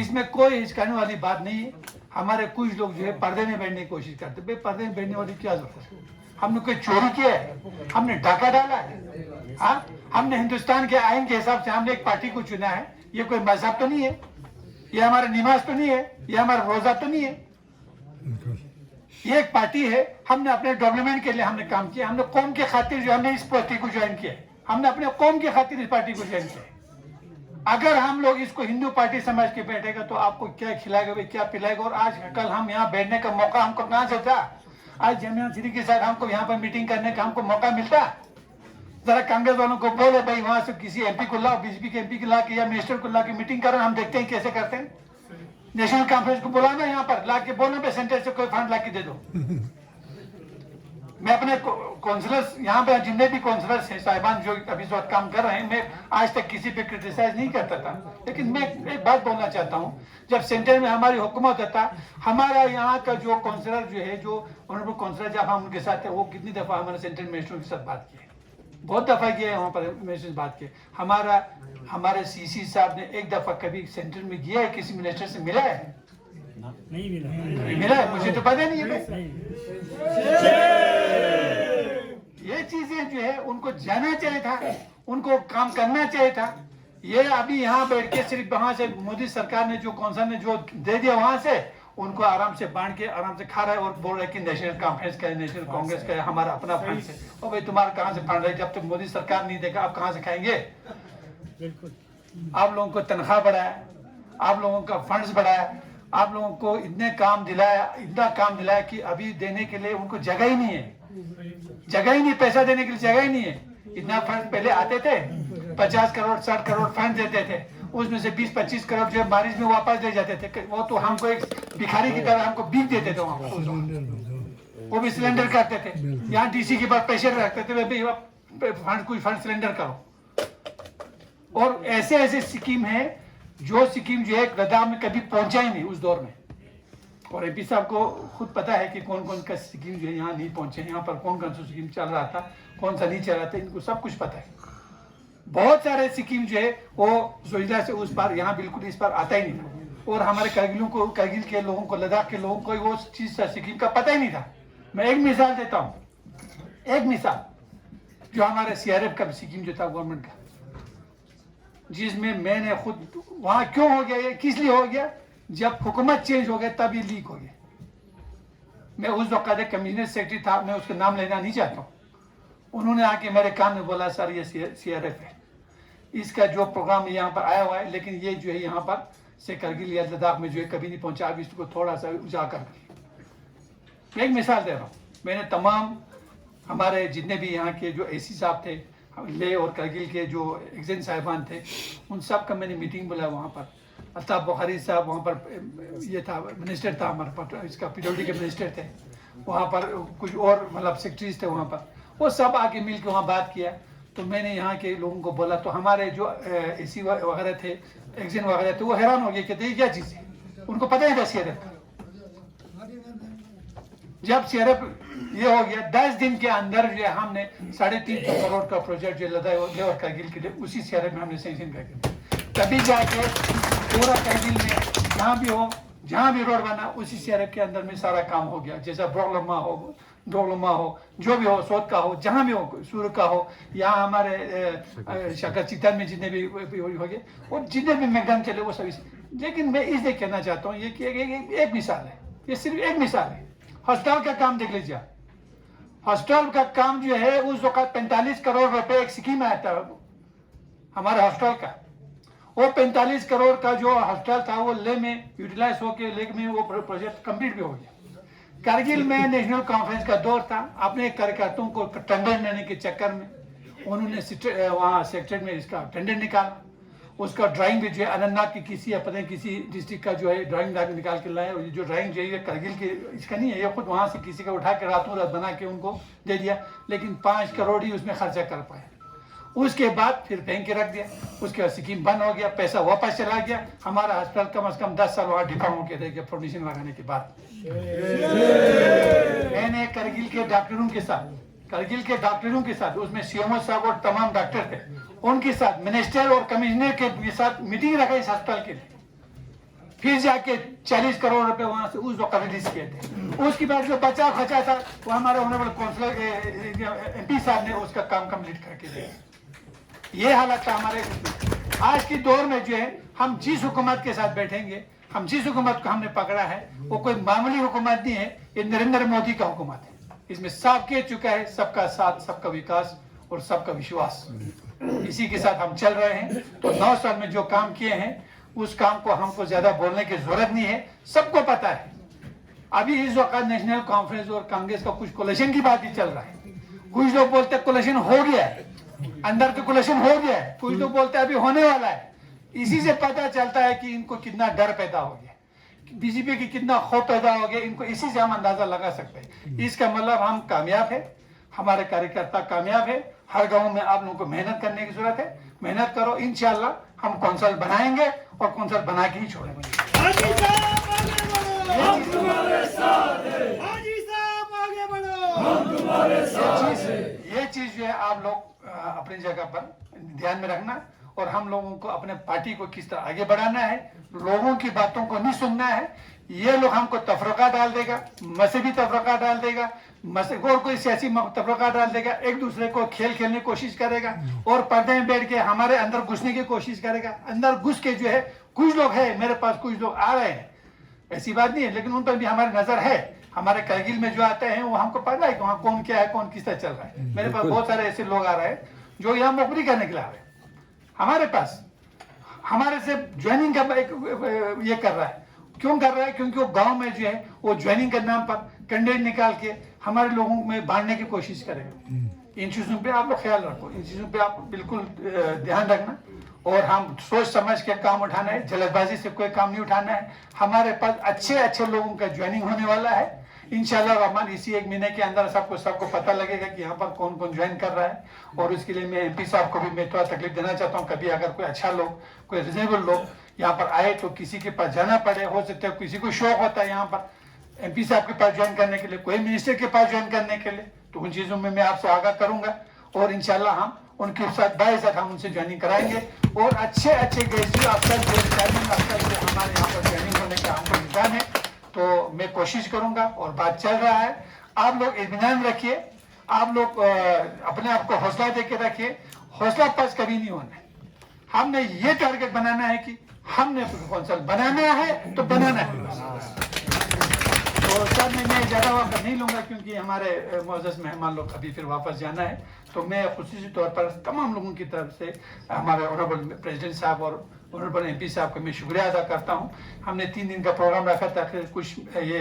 इसमें कोई हिचकाने वाली बात नहीं है। हमारे कुछ लोग जो है पर्दे में बैठने की कोशिश करते, भाई पर्दे में बैठने वाली क्या जरूरत है? हमने कोई चोरी किया है? हमने डाका डाला है? हाँ, हमने हिंदुस्तान के आइन के हिसाब से हमने एक पार्टी को चुना है। ये कोई मजहब तो नहीं है, ये हमारा नमाज तो नहीं है, ये हमारा रोजा तो नहीं है। ये एक पार्टी है। हमने अपने डेवलपमेंट के लिए हमने काम किया, हमने कौम के खातिर जो हमने इस पार्टी को ज्वाइन किया, हमने अपने कौम के खातिर इस पार्टी को ज्वाइन किया। अगर हम लोग इसको हिंदू पार्टी समझ के बैठेगा तो आपको क्या खिलाएगा भाई, क्या पिलाएगा? और आज कल हम यहाँ बैठने का मौका हमको कहाँ से था? आज जमिया श्री के साथ हमको यहाँ पर मीटिंग करने का हमको मौका मिलता। जरा कांग्रेस वालों को बोले भाई वहां से किसी एमपी को लाओ, बीजेपी के एमपी को ला के या मिनिस्टर को ला के मीटिंग करो, हम देखते हैं कैसे करते हैं। नेशनल कॉन्फ्रेंस को बुलाना यहाँ पर, ला के बोलना पे सेंटर से कोई फंड ला के दे दो। मैं अपने काउंसलर्स यहाँ पे जितने भी काउंसलर्स हैं साहिबान जो अभी इस वक्त काम कर रहे हैं, मैं आज तक किसी पे क्रिटिसाइज नहीं करता था। लेकिन मैं एक बात बोलना चाहता हूँ, जब सेंटर में हमारी हुकूमत था, हमारा यहाँ का जो काउंसलर जो है, जो ऑनरेबल काउंसलर, जब हम उनके साथ थे, वो कितनी दफा हमारे सेंट्रल मिनिस्टरों के साथ बात की, बहुत दफा किया है वहाँ पर मिनिस्टर से बात की। हमारे सीसी साहब ने एक दफा कभी सेंटर में गया है, किसी मिनिस्टर से मिला है? नहीं मिला है, मुझे तो पता नहीं है। ये चीजें जो है उनको जाना चाहिए था, उनको काम करना चाहिए था। ये अभी यहाँ बैठ के सिर्फ वहां से मोदी सरकार ने जो कौंसल ने जो दे दिया वहां से, उनको आराम से बांट के आराम से खा रहा है और बोल रहा है कि नेशनल कॉन्फ्रेंस का, नेशनल कांग्रेस का, हमारा अपना फंड है। और भाई तुम्हारा कहाँ से फंड है? जब तक मोदी सरकार नहीं देगा आप कहाँ से खाएंगे? आप लोगों को तनख्वाह बढ़ाया, आप लोगों का फंड्स बढ़ाया, आप लोगों को इतने काम दिलाया, इतना काम दिलाया कि अभी देने के लिए उनको जगह ही नहीं है, जगह ही नहीं, पैसा देने के लिए जगह ही नहीं है। इतना फंड पहले आते थे, 50 करोड़ 60 करोड़ फंड देते थे, उसमें से 20-25 करोड़ जो बारिश में वापस ले जाते थे। वो तो हमको एक भिखारी की तरह हमको बीक देते थे वहाँ, वो भी सिलेंडर करते थे। यहाँ डीसी के पास प्रेशर रखते थे, फंड कोई फंड सिलेंडर करो। और ऐसे ऐसे स्कीम है जो स्कीम जो है लद्दाख में कभी पहुंचा ही नहीं उस दौर में। और एमपी साहब को खुद पता है कि कौन कौन का स्कीम जो है यहाँ नहीं पहुंचे, यहाँ पर कौन कौन सा स्कीम चल रहा था, कौन सा नहीं चल रहा था, इनको सब कुछ पता है। बहुत सारे स्कीम जो है वो जोजिला से उस पार, यहाँ बिल्कुल इस पार आता ही नहीं था। और हमारे करगिल के लोगों को, लद्दाख के लोगों को वो चीज स्कीम का पता ही नहीं था। मैं एक मिसाल देता हूँ, एक मिसाल जो हमारे सीआरएफ का स्कीम जो था गवर्नमेंट का, जिसमें मैंने खुद वहां क्यों हो गया, ये किस लिए हो गया, जब हुकूमत चेंज हो गया तब ये लीक हो गया। मैं उस वक्त कमिश्नर सेक्रेटरी था, मैं उसका नाम लेना नहीं चाहता हूँ। उन्होंने आके मेरे कान में बोला, सर ये सीआरएफ है, इसका जो प्रोग्राम यहाँ पर आया हुआ है, लेकिन ये जो है यहाँ पर से करगिल या लद्दाख में जो है कभी नहीं पहुंचा, अब इसको थोड़ा सा उजागर। मैं एक मिसाल दे रहा हूँ, मैंने तमाम हमारे जितने भी यहाँ के जो एसी साहब थे, ले और करगिल के जो एग्जेंट साहिबान थे, उन सब का मैंने मीटिंग बुलाया वहाँ पर। अल्ताफ बुखारी साहब वहाँ पर ये था, मिनिस्टर था हमारे पास, इसका पीडब्ल्यूडी के मिनिस्टर थे। वहाँ पर कुछ और मतलब सेक्रेटरीज थे वहाँ पर, वो सब आके मिल के वहाँ बात किया। तो मैंने यहाँ के लोगों को बोला, तो हमारे जो एसी वगैरह थे, एक्सिन वगैरह थे, वो हैरान हो गए, कहते ये क्या चीज़ है, उनको पता ही था सीआरएफ। जब सीआरएफ ये हो गया 10 दिन के अंदर जो है हमने 350 करोड़ का प्रोजेक्ट जो लद्दाख और करगिल के लिए उसी सीआरएफ में हमने सैंक्शन करके, तभी जाके पूरा करगिल में जहाँ भी रोड बना उसी सीआरएफ के अंदर में सारा काम हो गया। जैसा ब्रोगलमा हो, जो भी हो, सोद का हो, जहाँ भी हो, सूर का हो, यहाँ हमारे शकर चितन में जितने भी हो गए और जितने भी मैदान चले वो सभी। लेकिन मैं इसलिए कहना चाहता हूँ ये कि एक मिसाल है, ये सिर्फ एक मिसाल है। हॉस्पिटल का काम देख लीजिए। हॉस्पिटल का काम जो है उस वक्त 45 करोड़ रुपए एक स्कीम आया था हमारे हॉस्पिटल का। वो 45 करोड़ का जो हॉस्पिटल था वो ले में यूटिलाइज होकर लेक में वो प्रोजेक्ट कंप्लीट भी हो गया। कारगिल में नेशनल कॉन्फ्रेंस का दौर था, अपने कार्यकर्ताओं को टेंडर लेने के चक्कर में उन्होंने वहाँ सेक्रेटरी में इसका टेंडर निकाला। उसका ड्राइंग भी जो है अनंतनाग की किसी किसी डिस्ट्रिक्ट का जो है ड्राइंग निकाल के लाए। और जो ड्राइंग जो है करगिल के इसका नहीं है, ये खुद वहाँ से किसी का उठा के रातों रात बना के उनको दे दिया, लेकिन 5 करोड़ ही उसमें खर्चा कर पाए। उसके बाद फिर फेंक के रख दिया, उसके बाद स्कीम बंद हो गया, पैसा वापस चला गया। हमारा हॉस्पिटल कम से कम 10 साल वहाँ डिफा होकर रह गया फाउंडेशन लगाने के बाद। मैंने करगिल के डॉक्टरों के साथ उसमें सीएमओ साहब और तमाम डॉक्टर थे, उनके साथ मिनिस्टर और कमिश्नर के साथ मीटिंग रखा इस अस्पताल के लिए। फिर जाके 40 करोड़ रुपए वहां से उस वक्त रिलीज किए थे। उसके बाद जो बचाव खर्चा था वो हमारे ऑनरेबल काउंसिलर एमपी साहब ने उसका काम कंप्लीट करके दिया। ये हालत था हमारे। आज के दौर में जो है हम जिस हुकूमत के साथ बैठेंगे, हम जिस हुकूमत को हमने पकड़ा है वो कोई मामूली हुकूमत नहीं है, ये नरेंद्र मोदी का हुकूमत है। इसमें साफ कह चुका है सबका साथ, सबका विकास और सबका विश्वास। इसी के साथ हम चल रहे हैं। तो 9 साल में जो काम किए हैं उस काम को हमको ज्यादा बोलने की जरूरत नहीं है, सबको पता है। अभी इस वक्त नेशनल कॉन्फ्रेंस और कांग्रेस का कुछ कोलिशन की बात ही चल रहा है। कुछ लोग बोलते हैं कोलिशन हो गया है, अंदर का कोलिशन हो गया है, कुछ लोग बोलते हैं अभी होने वाला है। इसी से पता चलता है कि इनको कितना डर पैदा हो गया, बीजेपी की कितना खौफ पैदा हो गया, इनको इसी से हम अंदाजा लगा सकते हैं। इसका मतलब हम कामयाब है, हमारे कार्यकर्ता कामयाब है। हर गांव में आप लोगों को मेहनत करने की जरूरत है। मेहनत करो, इंशाल्लाह हम कौंसल बनाएंगे और कौंसल बना के ही छोड़ेंगे। ये चीज जो है आप लोग अपनी जगह पर ध्यान में रखना और हम लोगों को अपने पार्टी को किस तरह आगे बढ़ाना है। लोगों की बातों को नहीं सुनना है। ये लोग हमको तफरका डाल देगा, मजहबी तफरका डाल देगा, और कोई सियासी तफरका डाल देगा, एक दूसरे को खेल खेलने की कोशिश करेगा और पर्दे में बैठ के हमारे अंदर घुसने की कोशिश करेगा। अंदर घुस के जो है कुछ लोग है, मेरे पास कुछ लोग आ रहे हैं, ऐसी बात नहीं है, लेकिन उन पर भी हमारी नजर है। हमारे करगिल में जो आते हैं वो हमको पता है कि वहाँ कौन क्या है, कौन किस तरह चल रहा है। मेरे पास बहुत सारे ऐसे लोग आ रहे हैं जो यहाँ नौकरी करने के लिए आ रहे हैं हमारे पास, हमारे से ज्वाइनिंग का ये कर रहा है। क्यों कर रहा है? क्योंकि वो गांव में जो है वो ज्वाइनिंग के नाम पर कैंडिडेट निकाल के हमारे लोगों में बांटने की कोशिश करेगा। इन चीजों पे आप लोग ख्याल रखो, इन चीजों पे आप बिल्कुल ध्यान रखना। और हम सोच समझ के काम उठाना है, जल्दबाजी से कोई काम नहीं उठाना है। हमारे पास अच्छे अच्छे लोगों का ज्वाइनिंग होने वाला है इंशाल्लाह रहमान। इसी 1 महीने के अंदर सबको पता लगेगा कि यहाँ पर कौन कौन ज्वाइन कर रहा है। और उसके लिए मैं एमपी साहब को भी मैं थोड़ा तकलीफ देना चाहता हूँ। कभी अगर कोई अच्छा लोग, कोई रिजनेबल लोग यहाँ पर आए तो किसी के पास जाना पड़े, हो सकता है किसी को शौक होता है यहाँ पर एमपी साहब के पास ज्वाइन करने के लिए, कोई मिनिस्टर के पास ज्वाइन करने के लिए, तो उन चीजों में मैं आपसे आगाह करूंगा और इंशाल्लाह हम उनके साथ बाइज़्ज़त हम उनसे ज्वाइनिंग कराएंगे। और अच्छे गेस्टी अफसर हमारे यहाँ पर ज्वाइनिंग होने का हमको इंतजाम है, तो मैं कोशिश करूंगा और बात चल रहा है। आप लोग इत्मीनान रखिए, आप लोग अपने आप को हौसला देके रखिए। हौसला पस्त कभी नहीं होना है। हमने ये टारगेट बनाना है कि हमने कौंसल बनाना है तो बनाना है। तो सर मैं ज्यादा वक्त नहीं लूंगा क्योंकि हमारे मोअज़्ज़ज़ मेहमान लोग अभी फिर वापस जाना है। तो मैं खुसूसी तौर पर तमाम लोगों की तरफ से हमारे ऑनरेबल प्रेसिडेंट साहब और ऑनरेबल एमपी साहब का मैं शुक्रिया अदा करता हूं। हमने 3 दिन का प्रोग्राम रखा था, फिर कुछ ये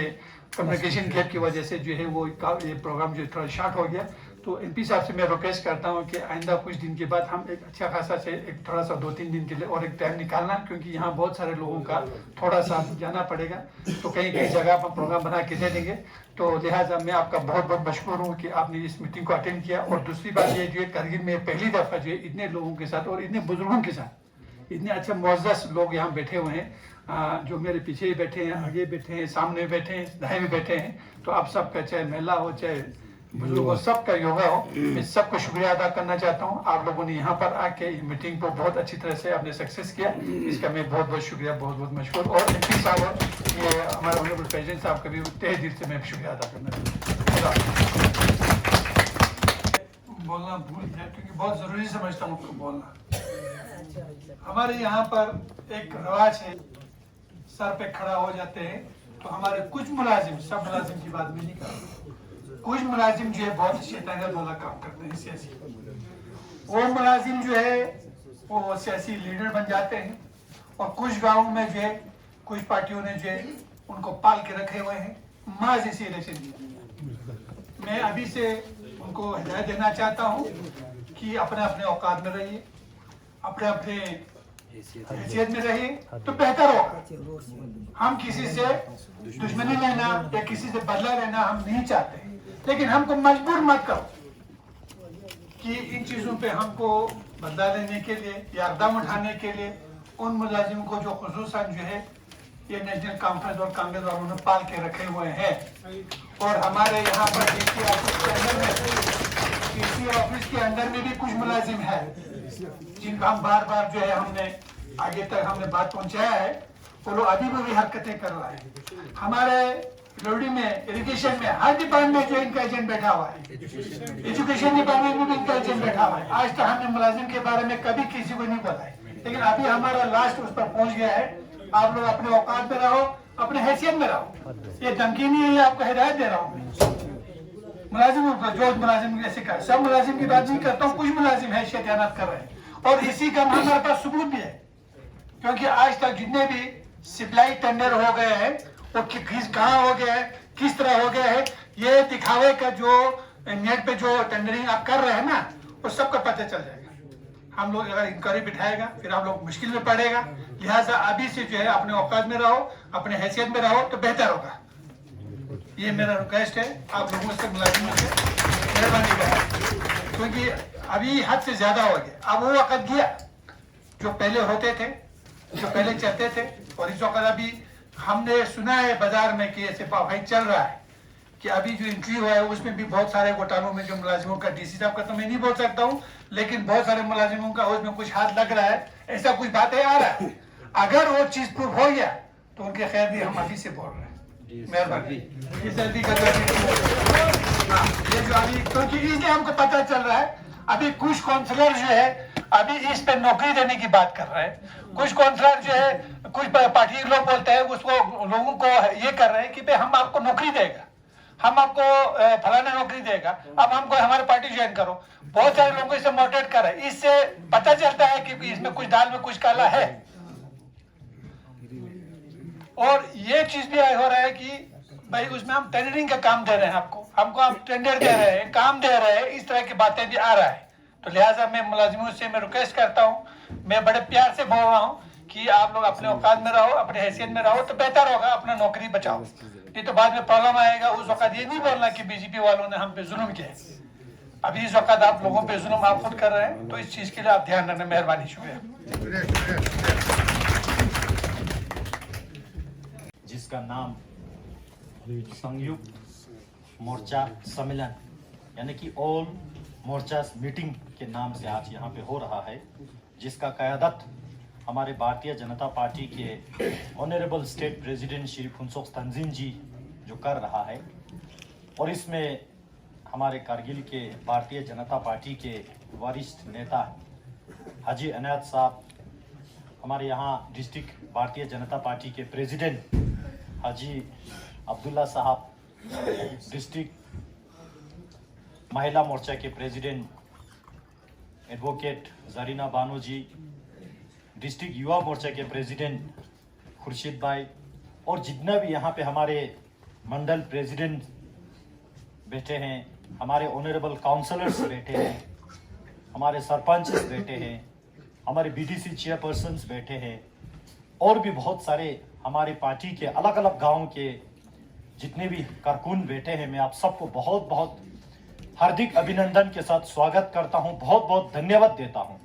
कम्युनिकेशन गैप की वजह से जो है वो ये प्रोग्राम जो थोड़ा शॉर्ट हो गया। तो एमपी साहब से मैं रिक्वेस्ट करता हूँ कि आइंदा कुछ दिन के बाद हम एक अच्छा खासा से एक थोड़ा सा 2-3 दिन के लिए और एक टाइम निकालना, क्योंकि यहाँ बहुत सारे लोगों का थोड़ा सा जाना पड़ेगा, तो कहीं कहीं जगह पर प्रोग्राम बना के दे देंगे। तो लिहाजा मैं आपका बहुत बहुत मशहूर हूँ कि आपने इस मीटिंग को अटेंड किया। और दूसरी बात ये जो है करगिल में पहली दफ़ा जो है इतने लोगों के साथ और इतने बुजुर्गों के साथ इतने अच्छे मुअज़्ज़ज़ लोग यहाँ बैठे हुए हैं, जो मेरे पीछे ही बैठे हैं, आगे बैठे हैं, सामने बैठे हैं, दाएं में बैठे हैं। तो आप सबका चाहे महिला हो चाहे बुजुर्ग हो, सबका योगा हो, मैं सबको शुक्रिया अदा करना चाहता हूँ। आप लोगों ने यहाँ पर आके मीटिंग को बहुत अच्छी तरह से आपने सक्सेस किया, इसका मैं बहुत बहुत शुक्रिया, बहुत बहुत मशहूर। और एमपी साहब और ये हमारे ऑनरेबल प्रेसिडेंट साहब का भी तहे दिल से मैं शुक्रिया अदा करना चाहता हूँ। बोलना भूल गया क्योंकि बहुत ज़रूरी समझता हूँ उसको बोलना। हमारे यहाँ पर एक रवाज है, सर पे खड़ा हो जाते हैं, तो हमारे कुछ मुलाजिम, सब मुलाजिम की बात भी नहीं कर रहा, कुछ मुलाजिम जो है बहुत शैतानियत वाला काम करते हैं सियासी। वो मुलाजिम जो है वो सियासी लीडर बन जाते हैं, और कुछ गाँव में जो है कुछ पार्टियों ने जो है उनको पाल के रखे हुए हैं माज इसी इलेक्शन। मैं अभी से उनको हिदायत देना चाहता हूँ कि अपने अपने औकात में रहिए, अपने अपने हैसियत में रहिए, तो बेहतर होगा। हम किसी से दुश्मनी लेना या किसी से बदला लेना हम नहीं चाहते, लेकिन हमको मजबूर मत करो कि इन चीज़ों पे हमको बदला लेने के लिए या इक़दाम उठाने के लिए उन मुलाजिमों को जो खुसूसन जो है ये नेशनल कॉन्फ्रेंस और कांग्रेस वालों ने पाल के रखे हुए हैं। और हमारे यहाँ पर डीसी ऑफिस के अंदर में भी कुछ मुलाजिम है जिनका हम बार बार जो है हमने आगे तक हमने बात पहुँचाया है, वो लोग अभी भी हरकतें कर रहे हैं। हमारे लोडी में, इरिगेशन में, हर डिपार्टमेंट जो इनका एजेंट बैठा हुआ है, एजुकेशन डिपार्टमेंट में भी इनका एजेंट बैठा हुआ है। आज तक हमने मुलाजिम के बारे में कभी किसी को नहीं बताया, लेकिन अभी हमारा लास्ट उस पर पहुंच गया है। आप लोग अपने औकात में रहो, अपने हैसियत में रहो, ये धमकी नहीं है, ये आपको हिदायत दे रहा हूँ मैं। मुलाजिम जो मुलाजिम ऐसे कर, सब मुलाजिम की बात नहीं करता हूँ, कुछ मुलाजिम है शैतानत कर रहे हैं, और इसी का हमारे पास सबूत भी है। क्योंकि आज तक जितने भी सप्लाई टेंडर हो गए हैं वो कहाँ हो गया है, किस तरह हो गया है, ये दिखावे का जो नेट पे जो टेंडरिंग आप कर रहे हैं ना, वो सबका पता चल जाएगा। हम लोग अगर इंक्वायरी बिठाएगा फिर आप लोग मुश्किल में पड़ेगा। लिहाजा अभी से जो है अपने औकात में रहो, अपने हैसियत में रहो, तो बेहतर होगा। ये मेरा रिक्वेस्ट है आप लोगों से, मुलाजिमों से, मेहरबानी करें, क्योंकि अभी हद से ज्यादा हो गया। अब वो वक्त गया जो पहले होते थे, जो पहले चलते थे, और इस वक्त अभी हमने सुना है बाजार में कि ऐसे भाई चल रहा है कि अभी जो एंट्री हुआ है उसमें भी बहुत सारे घोटालों में जो मुलाजिमों का, डीसी साहब का तो मैं नहीं बोल सकता हूँ, लेकिन बहुत सारे मुलाजिमों का उसमें कुछ हाथ लग रहा है, ऐसा कुछ बातें आ रहा है। अगर वो चीज प्रूफ हो गया तो उनके खैर भी हम अभी से बोल रहे हैं, मेहरबानी ये जल्दी कर ये जो अभी, क्योंकि इसलिए हमको पता चल रहा है अभी कुछ काउंसलर जो है अभी इस पे नौकरी देने की बात कर रहे हैं। कुछ काउंसलर जो है, कुछ पार्टी के लोग बोलते हैं उसको, लोगों को ये कर रहे हैं कि भाई हम आपको नौकरी देगा, हम आपको फलाना नौकरी देगा, अब हमको हमारे पार्टी ज्वाइन करो। बहुत सारे लोगों को इसे मोटिवेट कर रहे हैं, इससे पता चलता है कि इसमें कुछ दाल में कुछ काला है। और ये चीज भी हो रहा है कि भाई उसमें हम टेंडरिंग का काम दे रहे हैं आपको, हमको हम टेंडर दे रहे हैं, काम दे रहे हैं, इस तरह की बातें भी आ रहा है। तो लिहाजा मैं मुलाजिमों से मैं रिक्वेस्ट करता हूँ, मैं बड़े प्यार से बोल रहा हूँ कि आप लोग अपने औकात में रहो, अपने हैसियत में रहो, तो बेहतर होगा, अपना नौकरी बचाओ। नहीं तो बाद में प्रॉब्लम आएगा। उस वक्त ये नहीं बोलना कि बीजेपी वालों ने हम पे जुल्म किया। अभी इस वक्त आप लोगों पे जुल्म आप खुद कर रहे हैं, तो इस चीज के लिए आप ध्यान रखना, मेहरबानी, शुक्रिया। जिसका नाम संयुक्त मोर्चा सम्मेलन यानी कि ऑल मोर्चा मीटिंग के नाम से आज यहाँ पे हो रहा है, जिसका क़यादत हमारे भारतीय जनता पार्टी के honourable state president Shri Phunsok तंजीम जी जो कर रहा है। और इसमें हमारे कारगिल के भारतीय जनता पार्टी के वरिष्ठ नेता हाजी अनायत साहब, हमारे यहाँ डिस्ट्रिक्ट भारतीय जनता पार्टी के प्रेसिडेंट हाजी अब्दुल्ला साहब, डिस्ट्रिक्ट महिला मोर्चा के प्रेसिडेंट एडवोकेट जरीना बानो जी, डिस्ट्रिक्ट युवा मोर्चा के प्रेसिडेंट खुर्शीद भाई, और जितना भी यहाँ पे हमारे मंडल प्रेसिडेंट बैठे हैं, हमारे ऑनरेबल काउंसलर्स बैठे हैं, हमारे सरपंच बैठे हैं, हमारे बीडीसी चेयरपर्सन्स बैठे हैं और भी बहुत सारे हमारे पार्टी के अलग अलग गांव के जितने भी कारकुन बैठे हैं, मैं आप सबको बहुत बहुत हार्दिक अभिनंदन के साथ स्वागत करता हूं, बहुत बहुत धन्यवाद देता हूं।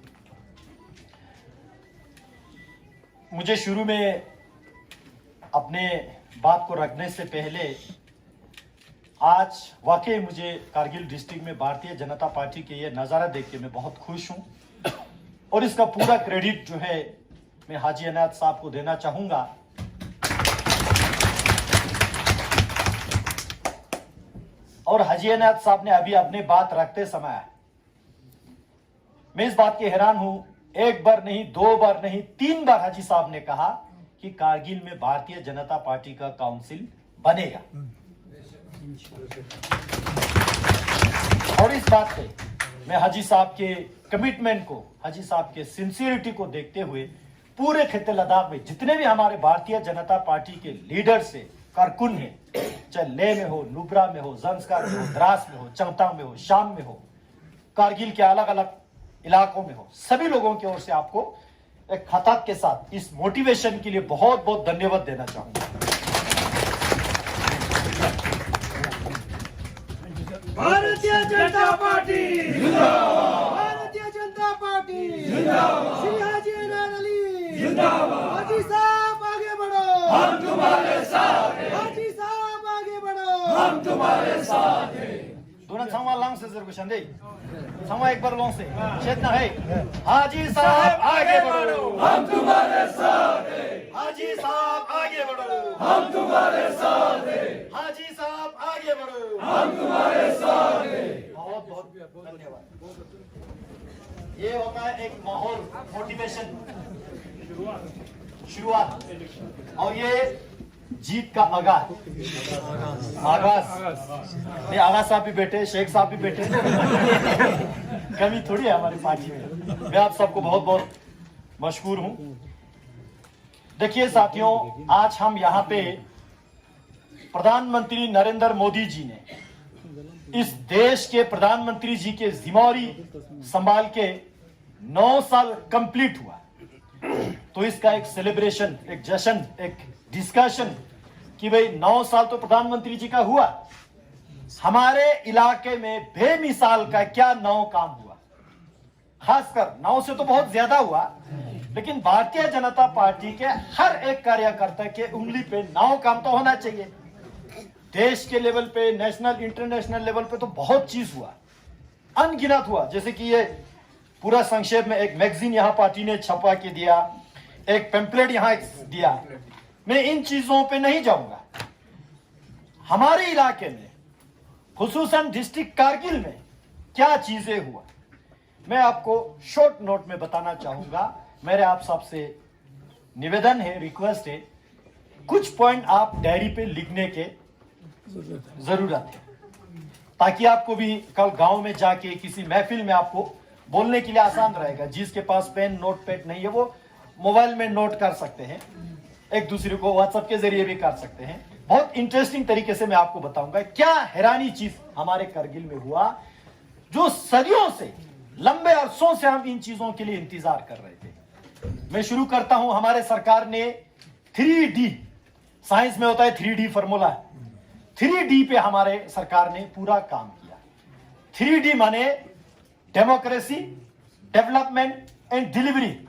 मुझे शुरू में अपने बात को रखने से पहले आज वाकई मुझे कारगिल डिस्ट्रिक्ट में भारतीय जनता पार्टी के ये नज़ारा देख के मैं बहुत खुश हूं और इसका पूरा क्रेडिट जो है मैं हाजी अनायत साहब को देना चाहूंगा। और हाजी अनायत साहब ने अभी अपनी बात रखते समय मैं इस बात के हैरान हूं, एक बार नहीं, 2 बार नहीं, 3 बार हाजी साहब ने कहा कि कारगिल में भारतीय जनता पार्टी का काउंसिल बनेगा। और इस बात पे मैं हाजी साहब के कमिटमेंट को, हाजी साहब के सिंसियरिटी को देखते हुए पूरे खित्ते लद्दाख में जितने भी हमारे भारतीय जनता पार्टी के लीडर से कारकुन हैं, चाहे लेह में हो, नुब्रा में हो, जंस्कार में हो, द्रास में हो, चंगतांग में हो, शाम में हो, कारगिल के अलग अलग इलाकों में हो, सभी लोगों की ओर से आपको एक खताब के साथ इस मोटिवेशन के लिए बहुत बहुत धन्यवाद देना चाहूंगा। भारतीय जनता पार्टी जिंदाबाद, भारतीय जनता पार्टी जिंदाबाद, श्री हाजी अनायत अली जिंदाबाद, हाजी साहब आगे बढ़ो, हम तुम्हारे साथ हैं, हाजी साहब आगे बढ़ो, हम तुम्हारे साथ हैं। दोनों संवा लॉन्ग से जरूर शंदे संवा एक बार लॉन्ग से चेतना है। हाजी साहब आगे बढ़ो, हम तुम्हारे साथ हैं, हाजी साहब आगे बढ़ो, हम तुम्हारे साथ हैं, हाजी साहब आगे बढ़ो, हम तुम्हारे साथ हैं। बहुत बहुत धन्यवाद। ये होता है एक माहौल, मोटिवेशन, शुरुआत, और ये जीत का आगाज। नहीं, आगा साहब भी बैठे, शेख साहब भी बैठे, कमी थोड़ी है हमारी पार्टी में। मैं आप सबको बहुत बहुत मशहूर हूं। देखिए साथियों, आज हम यहाँ पे प्रधानमंत्री नरेंद्र मोदी जी ने इस देश के प्रधानमंत्री जी के जिम्मेवारी संभाल के 9 साल कंप्लीट हुआ, तो इसका एक सेलिब्रेशन, एक जश्न, एक डिस्कशन कि भाई 9 साल तो प्रधानमंत्री जी का हुआ, हमारे इलाके में बेमिसाल का क्या 9 काम हुआ। खासकर 9 से तो बहुत ज्यादा हुआ, लेकिन भारतीय जनता पार्टी के हर एक कार्यकर्ता के उंगली पे 9 काम तो होना चाहिए। देश के लेवल पे, नेशनल इंटरनेशनल लेवल पे तो बहुत चीज हुआ, अनगिनत हुआ। जैसे कि ये पूरा संक्षेप में एक मैगजीन यहाँ पार्टी ने छपा के दिया, एक पेम्पलेट यहाँ दिया, मैं इन चीजों पे नहीं जाऊंगा। हमारे इलाके में, खुसूसन डिस्ट्रिक्ट कारगिल में क्या चीजें हुआ, मैं आपको शॉर्ट नोट में बताना चाहूंगा। मेरे आप सबसे निवेदन है, रिक्वेस्ट है, कुछ पॉइंट आप डायरी पे लिखने के जरूरत है, ताकि आपको भी कल गांव में जाके किसी महफिल में आपको बोलने के लिए आसान रहेगा। जिसके पास पेन नोट पैड नहीं है वो मोबाइल में नोट कर सकते हैं, एक दूसरे को व्हाट्सएप के जरिए भी कर सकते हैं। बहुत इंटरेस्टिंग तरीके से मैं आपको बताऊंगा क्या हैरानी चीज हमारे करगिल में हुआ, जो सदियों से, लंबे अरसों से हम इन चीजों के लिए इंतजार कर रहे थे। मैं शुरू करता हूं। हमारे सरकार ने 3D, साइंस में होता है 3D फॉर्मूला, 3D पे हमारे सरकार ने पूरा काम किया। 3D माने डेमोक्रेसी, डेवलपमेंट एंड डिलीवरी।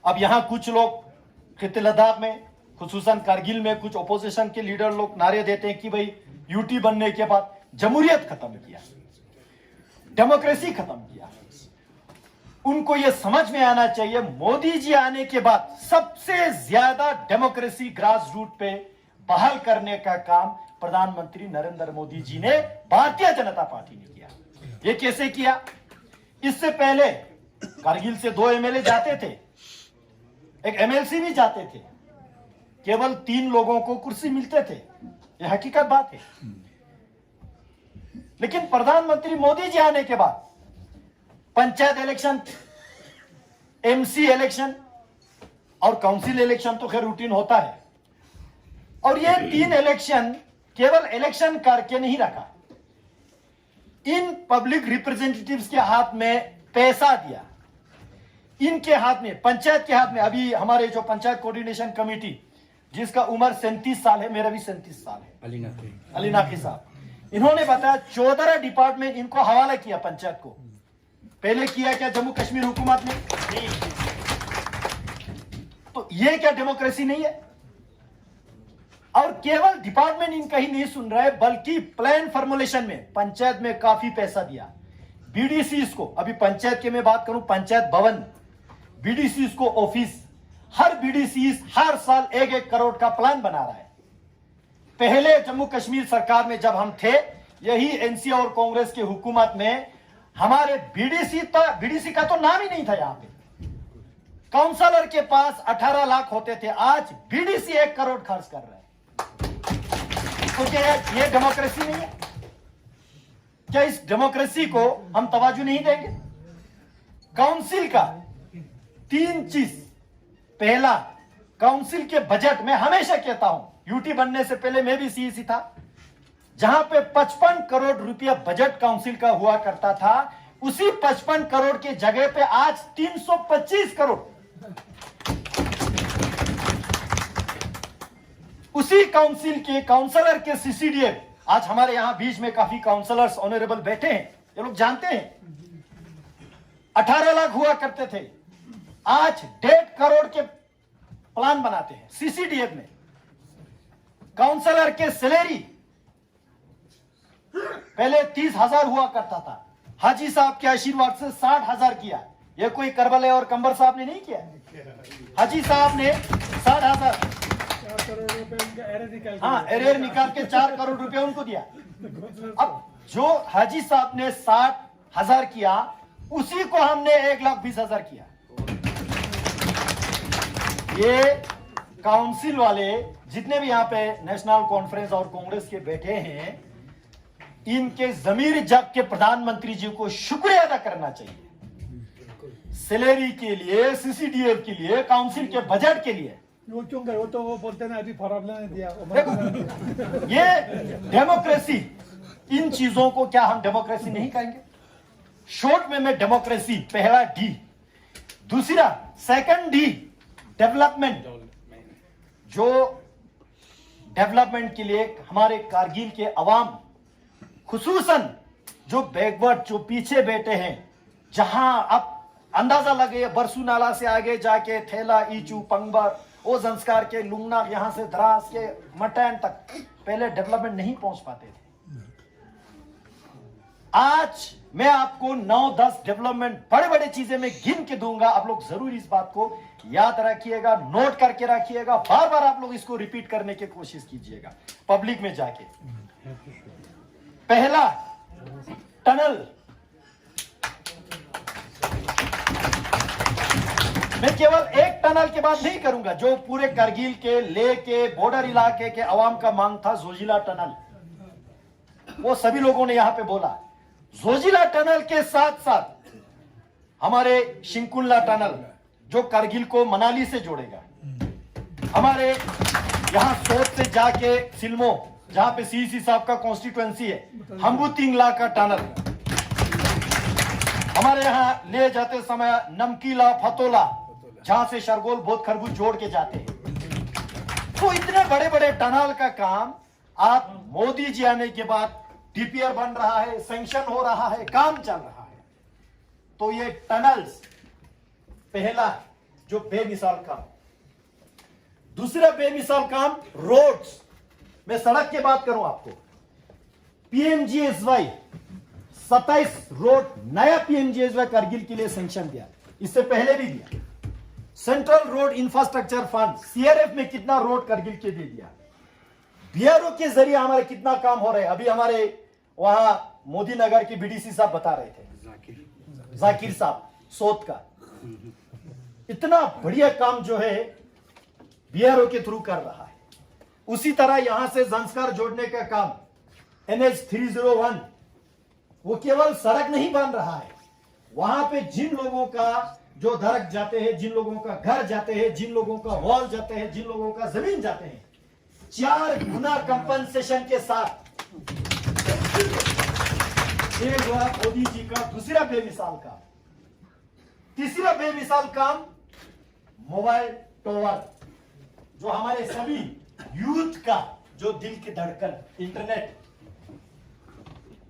अब यहां कुछ लोग खित्ते लद्दाख में, खुसूसन कारगिल में, कुछ ओपोजिशन के लीडर लोग नारे देते हैं कि भाई यूटी बनने के बाद जमहूरियत खत्म किया, डेमोक्रेसी खत्म किया। उनको यह समझ में आना चाहिए, मोदी जी आने के बाद सबसे ज्यादा डेमोक्रेसी ग्रास रूट पे बहाल करने का काम प्रधानमंत्री नरेंद्र मोदी जी ने, भारतीय जनता पार्टी ने किया। ये कैसे किया? इससे पहले कारगिल से 2 MLA जाते थे, एक MLC भी जाते थे, केवल 3 लोगों को कुर्सी मिलते थे, यह हकीकत बात है। लेकिन प्रधानमंत्री मोदी जी आने के बाद पंचायत इलेक्शन, MC इलेक्शन और काउंसिल इलेक्शन तो खैर रूटीन होता है, और ये 3 इलेक्शन केवल इलेक्शन करके नहीं रखा, इन पब्लिक रिप्रेजेंटेटिव्स के हाथ में पैसा दिया, इनके हाथ में, पंचायत के हाथ में। अभी हमारे जो पंचायत कोऑर्डिनेशन कमेटी जिसका उम्र 37 साल है, मेरा भी 37 साल है, अली नकवी साहब, इन्होंने बताया 14 डिपार्टमेंट इनको हवाला किया पंचायत को। पहले किया क्या जम्मू कश्मीर हुकूमत ने? तो ये क्या डेमोक्रेसी नहीं है? और केवल डिपार्टमेंट इनका ही नहीं सुन रहा है, बल्कि प्लान फॉर्मुलेशन में पंचायत में काफी पैसा दिया। बीडीसीज को, अभी पंचायत के मैं बात करूं, पंचायत भवन, बीडीसीज को ऑफिस, हर बीडीसीज हर साल 1-1 करोड़ का प्लान बना रहा है। पहले जम्मू कश्मीर सरकार में जब हम थे, यही एनसी और कांग्रेस की हुकूमत में, हमारे बीडीसी का तो नाम ही नहीं था। यहां पे काउंसलर के पास 18 लाख होते थे, आज बीडीसी 1 करोड़ खर्च कर रहा है। तो क्या ये डेमोक्रेसी नहीं है? क्या इस डेमोक्रेसी को हम तवज्जो नहीं देंगे? काउंसिल का 3 चीज, पहला, काउंसिल के बजट में हमेशा कहता हूं, यूटी बनने से पहले मैं भी सीईसी था, जहां पे 55 करोड़ रुपया बजट काउंसिल का हुआ करता था, उसी 55 करोड़ के जगह पे आज 325 करोड़ उसी काउंसिल के काउंसलर के सीसीडीए। आज हमारे यहां बीच में काफी काउंसलर्स ऑनरेबल बैठे हैं, ये लोग जानते हैं 18 लाख हुआ करते थे, आज 1.5 करोड़ के प्लान बनाते हैं सीसीडीएफ में। काउंसलर के सैलरी पहले 30,000 हुआ करता था, हाजी साहब के आशीर्वाद से 60,000 किया। यह कोई करबले और कंबर साहब ने नहीं किया, हाजी साहब ने 60,000, हाँ, एरर निकाल के 4 करोड़ रुपए उनको दिया। अब जो हाजी साहब ने 60,000 किया, उसी को हमने 1,20,000 किया। ये काउंसिल वाले जितने भी यहाँ पे नेशनल कॉन्फ्रेंस और कांग्रेस के बैठे हैं, इनके जमीर जग के प्रधानमंत्री जी को शुक्रिया अदा करना चाहिए, सैलरी के लिए, सीसीडीएफ के लिए, काउंसिल के बजट के लिए। वो क्यों गए? वो तो वो बोलते ना अभी फॉर्मूला ने दिया। देखो, ये डेमोक्रेसी, इन चीजों को क्या हम डेमोक्रेसी नहीं कहेंगे? शॉर्ट में मैं डेमोक्रेसी, पहला डी, दूसरा सेकंड डी डेवलपमेंट। जो डेवलपमेंट के लिए हमारे कारगिल के अवाम, खुसूसन जो बैकवर्ड, जो पीछे बैठे हैं, जहां अब अंदाजा लगे बरसू नाला से आगे जाके थेला, ईचू, पंगबर, वो संस्कार के लुंगना, यहां से द्रास के मटैन तक पहले डेवलपमेंट नहीं पहुंच पाते थे। आज मैं आपको 9-10 डेवलपमेंट बड़े बड़े चीजें मैं गिन के दूंगा, आप लोग जरूर इस बात को याद रखिएगा, नोट करके रखिएगा, बार बार आप लोग इसको रिपीट करने की कोशिश कीजिएगा पब्लिक में जाके। पहला, टनल। मैं केवल एक टनल की बात नहीं करूंगा, जो पूरे करगिल के, ले के, बॉर्डर इलाके के अवाम का मांग था, जोजिला टनल, वो सभी लोगों ने यहां पे बोला। जोजिला टनल के साथ साथ हमारे शिंकुल्ला टनल, जो करगिल को मनाली से जोड़ेगा, हमारे यहां सोच से जाके सिल्मो, जहां पे सीसी साहब का कॉन्स्टिट्यूएंसी है, हम्बुतिंगला का टनल, हमारे यहां ले जाते समय नमकीला, फतोला, जहां से शरगोल, बोध, खरबूज जोड़ के जाते हैं। तो इतने बड़े बड़े टनल का काम आप मोदी जी आने के बाद डीपीआर बन रहा है, सैंक्शन हो रहा है, काम चल रहा है। तो ये टनल्स पहला जो बेमिसाल काम। दूसरा बेमिसाल काम रोड्स। मैं सड़क की बात करूं आपको, पीएमजीएसवाई 27 रोड, नया पीएमजीएसवाई करगिल के लिए सैंक्शन दिया, इससे पहले भी दिया। Central road infrastructure fund, CRF में कितना रोड करगिल के दे दिया। बीआरओ के जरिए हमारे कितना काम हो रहे हैं। अभी हमारे वहां मोदी नगर के बीडीसी साहब बता रहे थे, जाकिर साहब सोत का, इतना बढ़िया काम जो है बीआरओ के थ्रू कर रहा है। उसी तरह यहां से संस्कार जोड़ने का काम NH 301, वो केवल सड़क नहीं बन रहा है, वहां पे जिन लोगों का जो दरक जाते हैं, जिन लोगों का घर जाते हैं, जिन लोगों का वॉल जाते हैं, जिन लोगों का जमीन जाते हैं, 4 गुना कंपनसेशन के साथ ये हुआ मोदी जी का दूसरा बेमिसाल काम। तीसरा बेमिसाल काम मोबाइल टावर, जो हमारे सभी यूथ का जो दिल की धड़कन, इंटरनेट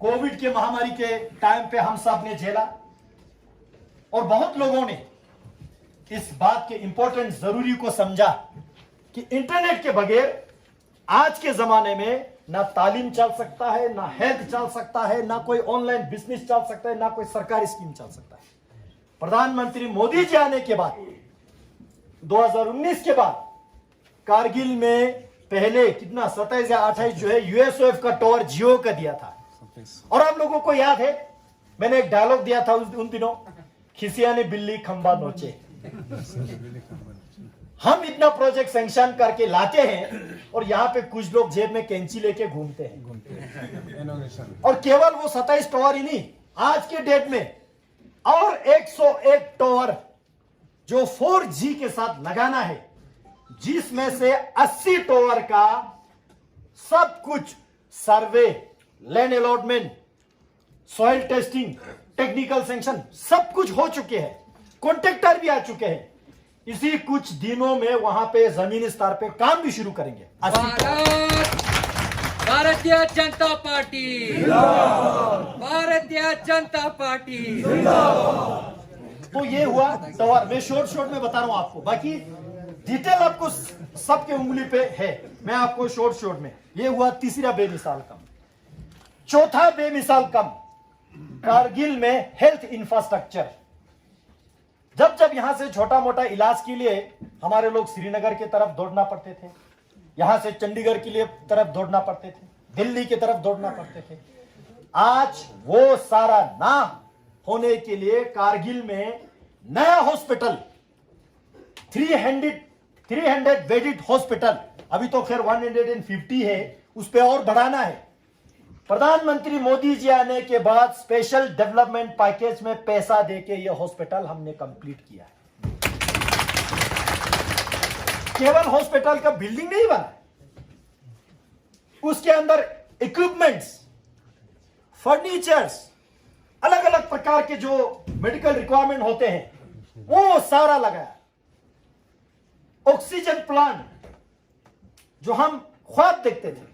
कोविड के महामारी के टाइम पे हम सब ने झेला और बहुत लोगों ने इस बात के इंपॉर्टेंट जरूरी को समझा कि इंटरनेट के बगैर आज के जमाने में ना तालीम चल सकता है, ना हेल्थ चल सकता है, ना कोई ऑनलाइन बिजनेस चल सकता है, ना कोई सरकारी स्कीम चल सकता है। प्रधानमंत्री मोदी जी आने के बाद 2019 के बाद कारगिल में पहले कितना 27 या 28 जो है यूएसओएफ का टावर जियो का दिया था। और आप लोगों को याद है मैंने एक डायलॉग दिया था उन दिनों, खिसिया ने बिल्ली खंबा नोचे। हम इतना प्रोजेक्ट सैंक्शन करके लाते हैं और यहाँ पे कुछ लोग जेब में कैंची लेके घूमते हैं। और केवल वो 27 टावर ही नहीं, आज के डेट में और 101 टावर जो 4G के साथ लगाना है, जिसमें से 80 टावर का सब कुछ survey, land allotment, soil testing, technical sanction सब कुछ हो चुके हैं, कॉन्ट्रैक्टर भी आ चुके हैं। इसी कुछ दिनों में वहां पे जमीनी स्तर पे काम भी शुरू करेंगे। Bharatiya Janata party, Bharatiya Janata party. तो ये हुआ टावर। मैं शॉर्ट में बता रहा हूं आपको, बाकी डिटेल आपको सबके उंगली पे है, मैं आपको शॉर्ट में। ये हुआ तीसरा बेमिसाल काम। चौथा बेमिसाल काम कारगिल में हेल्थ इंफ्रास्ट्रक्चर। जब जब यहां से छोटा मोटा इलाज के लिए हमारे लोग श्रीनगर की तरफ दौड़ना पड़ते थे, यहां से चंडीगढ़ के लिए तरफ दौड़ना पड़ते थे, दिल्ली की तरफ दौड़ना पड़ते थे, आज वो सारा ना होने के लिए कारगिल में नया हॉस्पिटल 300 बेडेड हॉस्पिटल, अभी तो खैर 150 है, उस पर और बढ़ाना है। प्रधानमंत्री मोदी जी आने के बाद स्पेशल डेवलपमेंट पैकेज में पैसा देके यह हॉस्पिटल हमने कंप्लीट किया है। केवल हॉस्पिटल का बिल्डिंग नहीं बना, उसके अंदर इक्विपमेंट्स, फर्नीचर्स, अलग अलग प्रकार के जो मेडिकल रिक्वायरमेंट होते हैं वो सारा लगाया। ऑक्सीजन प्लांट जो हम ख्वाब देखते थे,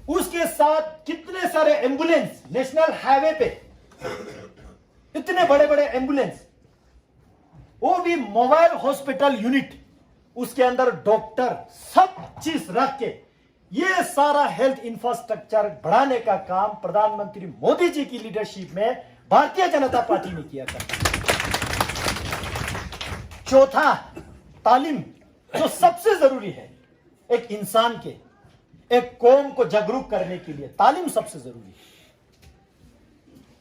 उसके साथ कितने सारे एम्बुलेंस, नेशनल हाईवे पे इतने बड़े बड़े एम्बुलेंस, वो भी मोबाइल हॉस्पिटल यूनिट, उसके अंदर डॉक्टर, सब चीज रख के ये सारा हेल्थ इंफ्रास्ट्रक्चर बढ़ाने का काम प्रधानमंत्री मोदी जी की लीडरशिप में भारतीय जनता पार्टी ने किया था। चौथा, तालीम, जो सबसे जरूरी है एक इंसान के, एक कौम को जागरूक करने के लिए तालीम सबसे जरूरी है।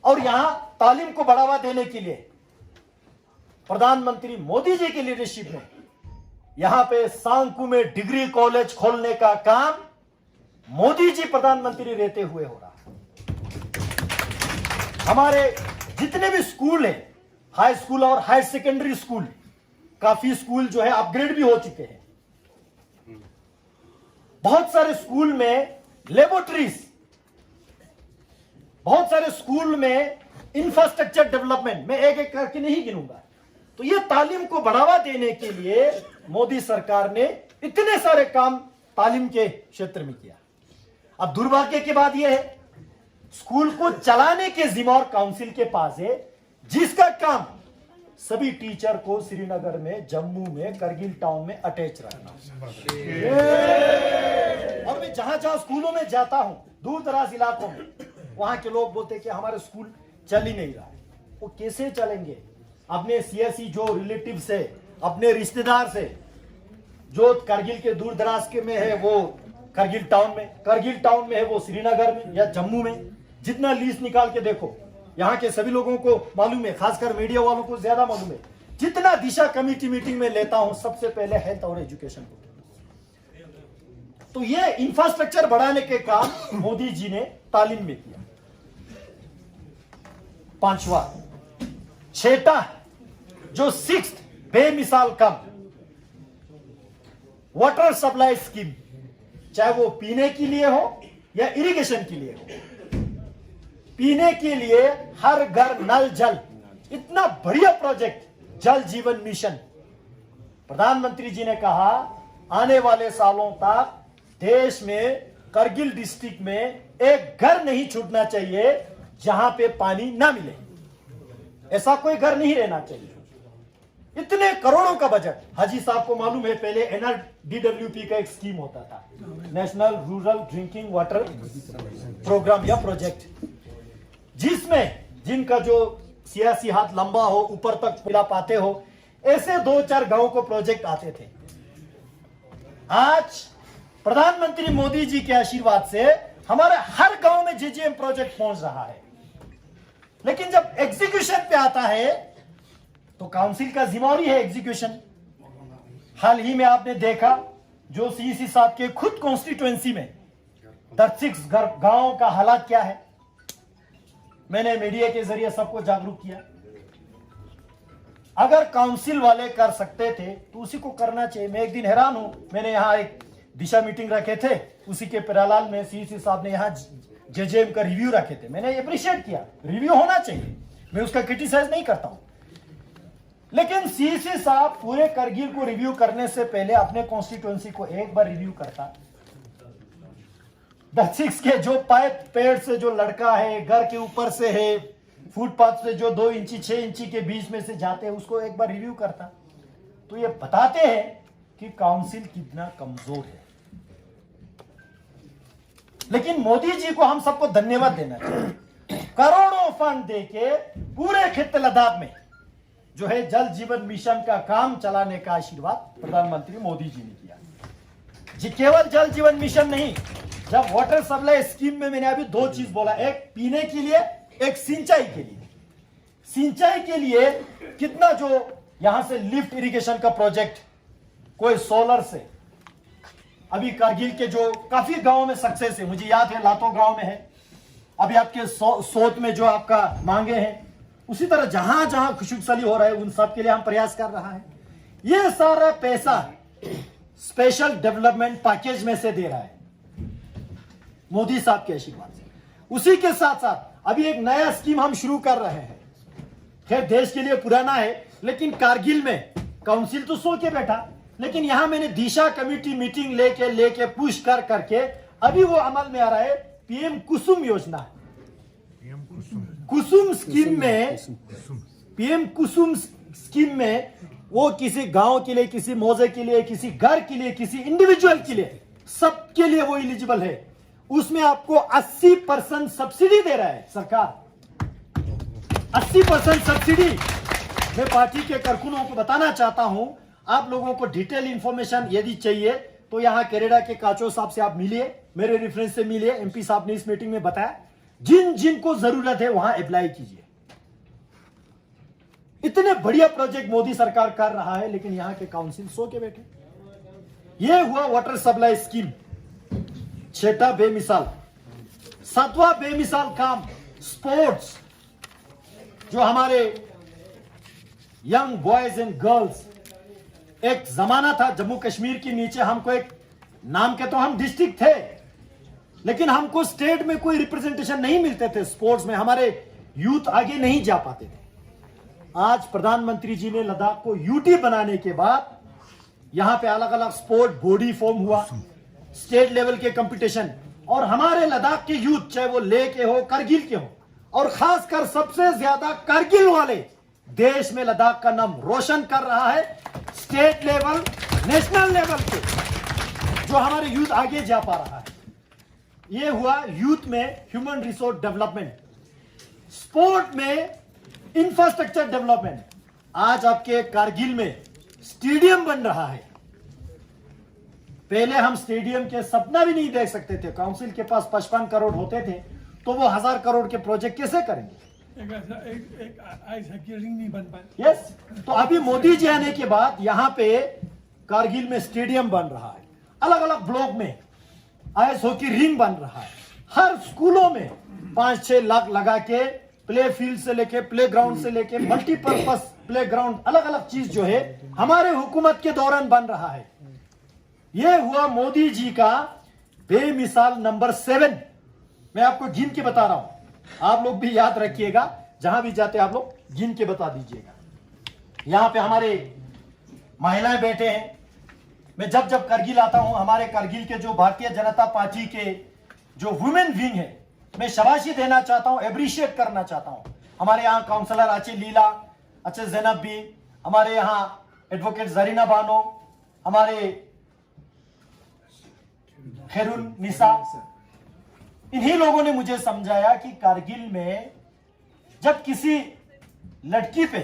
और यहां तालीम को बढ़ावा देने के लिए प्रधानमंत्री मोदी जी की लीडरशिप में यहां पे सांकू में डिग्री कॉलेज खोलने का काम मोदी जी प्रधानमंत्री रहते हुए हो रहा है। हमारे जितने भी स्कूल हैं, हाई स्कूल और हायर सेकेंडरी स्कूल, काफी स्कूल जो है अपग्रेड भी हो चुके हैं। बहुत सारे स्कूल में लेबोरेटरीज, बहुत सारे स्कूल में इंफ्रास्ट्रक्चर डेवलपमेंट, मैं एक एक करके नहीं गिनूंगा। तो ये तालीम को बढ़ावा देने के लिए मोदी सरकार ने इतने सारे काम तालीम के क्षेत्र में किया। अब दुर्भाग्य की बात यह है, स्कूल को चलाने के जिम्मेदार काउंसिल के पास है, जिसका काम सभी टीचर को श्रीनगर में, जम्मू में, करगिल टाउन में अटैच रखना। और मैं जहां जहां स्कूलों में जाता हूं, दूर दराज इलाकों में, वहां के लोग बोलते हैं कि हमारे स्कूल चल ही नहीं रहा है। वो कैसे चलेंगे? अपने सियासी जो रिलेटिव से, अपने रिश्तेदार से, जो करगिल के दूर दराज के में है वो करगिल टाउन में है वो श्रीनगर में या जम्मू में, जितना लीस्ट निकाल के देखो, यहाँ के सभी लोगों को मालूम है, खासकर मीडिया वालों को ज्यादा मालूम है। जितना दिशा कमेटी मीटिंग में लेता हूं, सबसे पहले हेल्थ और एजुकेशन को। तो ये इंफ्रास्ट्रक्चर बढ़ाने के काम मोदी जी ने तालीम में किया। पांचवा, छठा, जो सिक्स्थ बेमिसाल काम, वाटर सप्लाई स्कीम, चाहे वो पीने के लिए हो या इरिगेशन के लिए हो, पीने के लिए हर घर नल जल, इतना बढ़िया प्रोजेक्ट जल जीवन मिशन। प्रधानमंत्री जी ने कहा आने वाले सालों तक देश में करगिल डिस्ट्रिक्ट में एक घर नहीं छूटना चाहिए जहां पे पानी ना मिले, ऐसा कोई घर नहीं रहना चाहिए। इतने करोड़ों का बजट, हाजी साहब को मालूम है पहले NRDWP का एक स्कीम होता था, national rural drinking water programme या प्रोजेक्ट, जिसमें जिनका जो सियासी हाथ लंबा हो, ऊपर तक पिला पाते हो, ऐसे 2-4 गांव को प्रोजेक्ट आते थे। आज प्रधानमंत्री मोदी जी के आशीर्वाद से हमारे हर गांव में JJM प्रोजेक्ट पहुंच रहा है। लेकिन जब एग्जीक्यूशन पे आता है तो काउंसिल का जिम्मेवारी है एग्जीक्यूशन। हाल ही में आपने देखा जो CEC साहब के खुद कॉन्स्टिट्यूएंसी में 36 गांवों का हालात क्या है, मैंने मीडिया के जरिए सबको जागरूक किया। अगर काउंसिल वाले कर सकते थे तो उसी को करना चाहिए। मैं एक दिन हैरान हूं, मैंने यहां एक दिशा मीटिंग रखे थे, उसी के पैरेलल में CEC साहब ने यहां JJM का रिव्यू रखे थे। मैंने अप्रिशिएट किया, रिव्यू होना चाहिए, मैं उसका क्रिटिसाइज नहीं करता हूं। लेकिन CEC साहब पूरे करगिल को रिव्यू करने से पहले अपने कॉन्स्टिट्यूएंसी को एक बार रिव्यू करता। 10 के जो पाइप पेड़ से जो लड़का है, घर के ऊपर से है, फुटपाथ से जो 2 इंची 6 इंची के बीच में से जाते हैं, उसको एक बार रिव्यू करता। तो ये बताते हैं कि काउंसिल कितना कमजोर है। लेकिन मोदी जी को हम सबको धन्यवाद देना चाहिए, करोड़ों फंड देके पूरे खित्ते लद्दाख में जो है जल जीवन मिशन का काम चलाने का आशीर्वाद प्रधानमंत्री मोदी जी ने किया। जी केवल जल जीवन मिशन नहीं, जब वाटर सप्लाई स्कीम में मैंने अभी 2 चीज बोला, एक पीने के लिए, एक सिंचाई के लिए। सिंचाई के लिए कितना जो यहां से लिफ्ट इरिगेशन का प्रोजेक्ट, कोई सोलर से, अभी कारगिल के जो काफी गांवों में सक्सेस है, मुझे याद है लातों गांव में है, अभी आपके सोत में जो आपका मांगे हैं, उसी तरह जहां जहां खुशुकसली हो रहा है उन सब के लिए हम प्रयास कर रहा है। ये सारा पैसा स्पेशल डेवलपमेंट पैकेज में से दे रहा है मोदी साहब के आशीर्वाद से। उसी के साथ साथ अभी एक नया स्कीम हम शुरू कर रहे हैं, खैर देश के लिए पुराना है, लेकिन कारगिल में काउंसिल तो सो के बैठा, लेकिन यहां मैंने दिशा कमेटी मीटिंग लेके पुश करके अभी वो अमल में आ रहा है। PM कुसुम योजना है, कुसुम स्कीम में, PM कुसुम स्कीम में वो किसी गांव के लिए, किसी मौजे के लिए, किसी घर के लिए, किसी इंडिविजुअल के लिए, सबके लिए वो एलिजिबल है। उसमें आपको 80% सब्सिडी दे रहा है सरकार, 80% सब्सिडी। मैं पार्टी के कारकुनों को बताना चाहता हूं, आप लोगों को डिटेल इंफॉर्मेशन यदि चाहिए तो यहां कनाडा के काचो साहब से आप मिलिए, मेरे रेफरेंस से मिलिए, MP साहब ने इस मीटिंग में बताया, जिन जिन को जरूरत है वहां अप्लाई कीजिए। इतने बढ़िया प्रोजेक्ट मोदी सरकार कर रहा है, लेकिन यहां के काउंसिल सो के बैठे। यह हुआ वाटर सप्लाई स्कीम, 6ठा बेमिसाल। 7वां बेमिसाल काम स्पोर्ट्स, जो हमारे यंग बॉयज एंड गर्ल्स, एक जमाना था जम्मू कश्मीर के नीचे हमको एक नाम के तो हम डिस्ट्रिक्ट थे, लेकिन हमको स्टेट में कोई रिप्रेजेंटेशन नहीं मिलते थे स्पोर्ट्स में, हमारे यूथ आगे नहीं जा पाते थे। आज प्रधानमंत्री जी ने लद्दाख को UT बनाने के बाद यहां पे अलग अलग स्पोर्ट बॉडी फॉर्म हुआ, स्टेट लेवल के कंपटीशन, और हमारे लद्दाख के यूथ, चाहे वो लेह के हो, करगिल के हो, और खासकर सबसे ज्यादा करगिल वाले देश में लद्दाख का नाम रोशन कर रहा है। स्टेट लेवल, नेशनल लेवल पे जो हमारे यूथ आगे जा पा रहा है। यह हुआ यूथ में ह्यूमन रिसोर्स डेवलपमेंट, स्पोर्ट में इंफ्रास्ट्रक्चर डेवलपमेंट। आज आपके कारगिल में स्टेडियम बन रहा है, पहले हम स्टेडियम के सपना भी नहीं देख सकते थे। काउंसिल के पास 55 करोड़ होते थे, तो वो 1000 करोड़ के प्रोजेक्ट कैसे करेंगे? नहीं बन पाए। यस, तो अभी मोदी जी आने के बाद यहाँ पे कारगिल में स्टेडियम बन रहा है, अलग अलग ब्लॉक में आइस हॉकी रिंग बन रहा है, हर स्कूलों में 5-6 लाख लगा के प्ले फील्ड से लेके, प्ले ग्राउंड से लेके, मल्टीपर्पज प्ले ग्राउंड, अलग अलग चीज जो है हमारे हुकूमत के दौरान बन रहा है। यह हुआ मोदी जी का बेमिसाल नंबर 7। मैं आपको गिन के बता रहा हूं, आप लोग भी याद रखिएगा, जहां भी जाते आप लोग गिन के बता दीजिएगा। यहां पे हमारे महिलाएं बैठे हैं। मैं जब जब करगिल आता हूं, हमारे करगिल के जो भारतीय जनता पार्टी के जो वुमेन विंग है, मैं शाबाशी देना चाहता हूं, एप्रिशिएट करना चाहता हूं। हमारे यहाँ काउंसलर अच्छे लीला, अच्छे जैनब भी, हमारे यहाँ एडवोकेट जरीना बानो, हमारे खैरुल निसा, इन्हीं लोगों ने मुझे समझाया कि कारगिल में जब किसी लड़की पे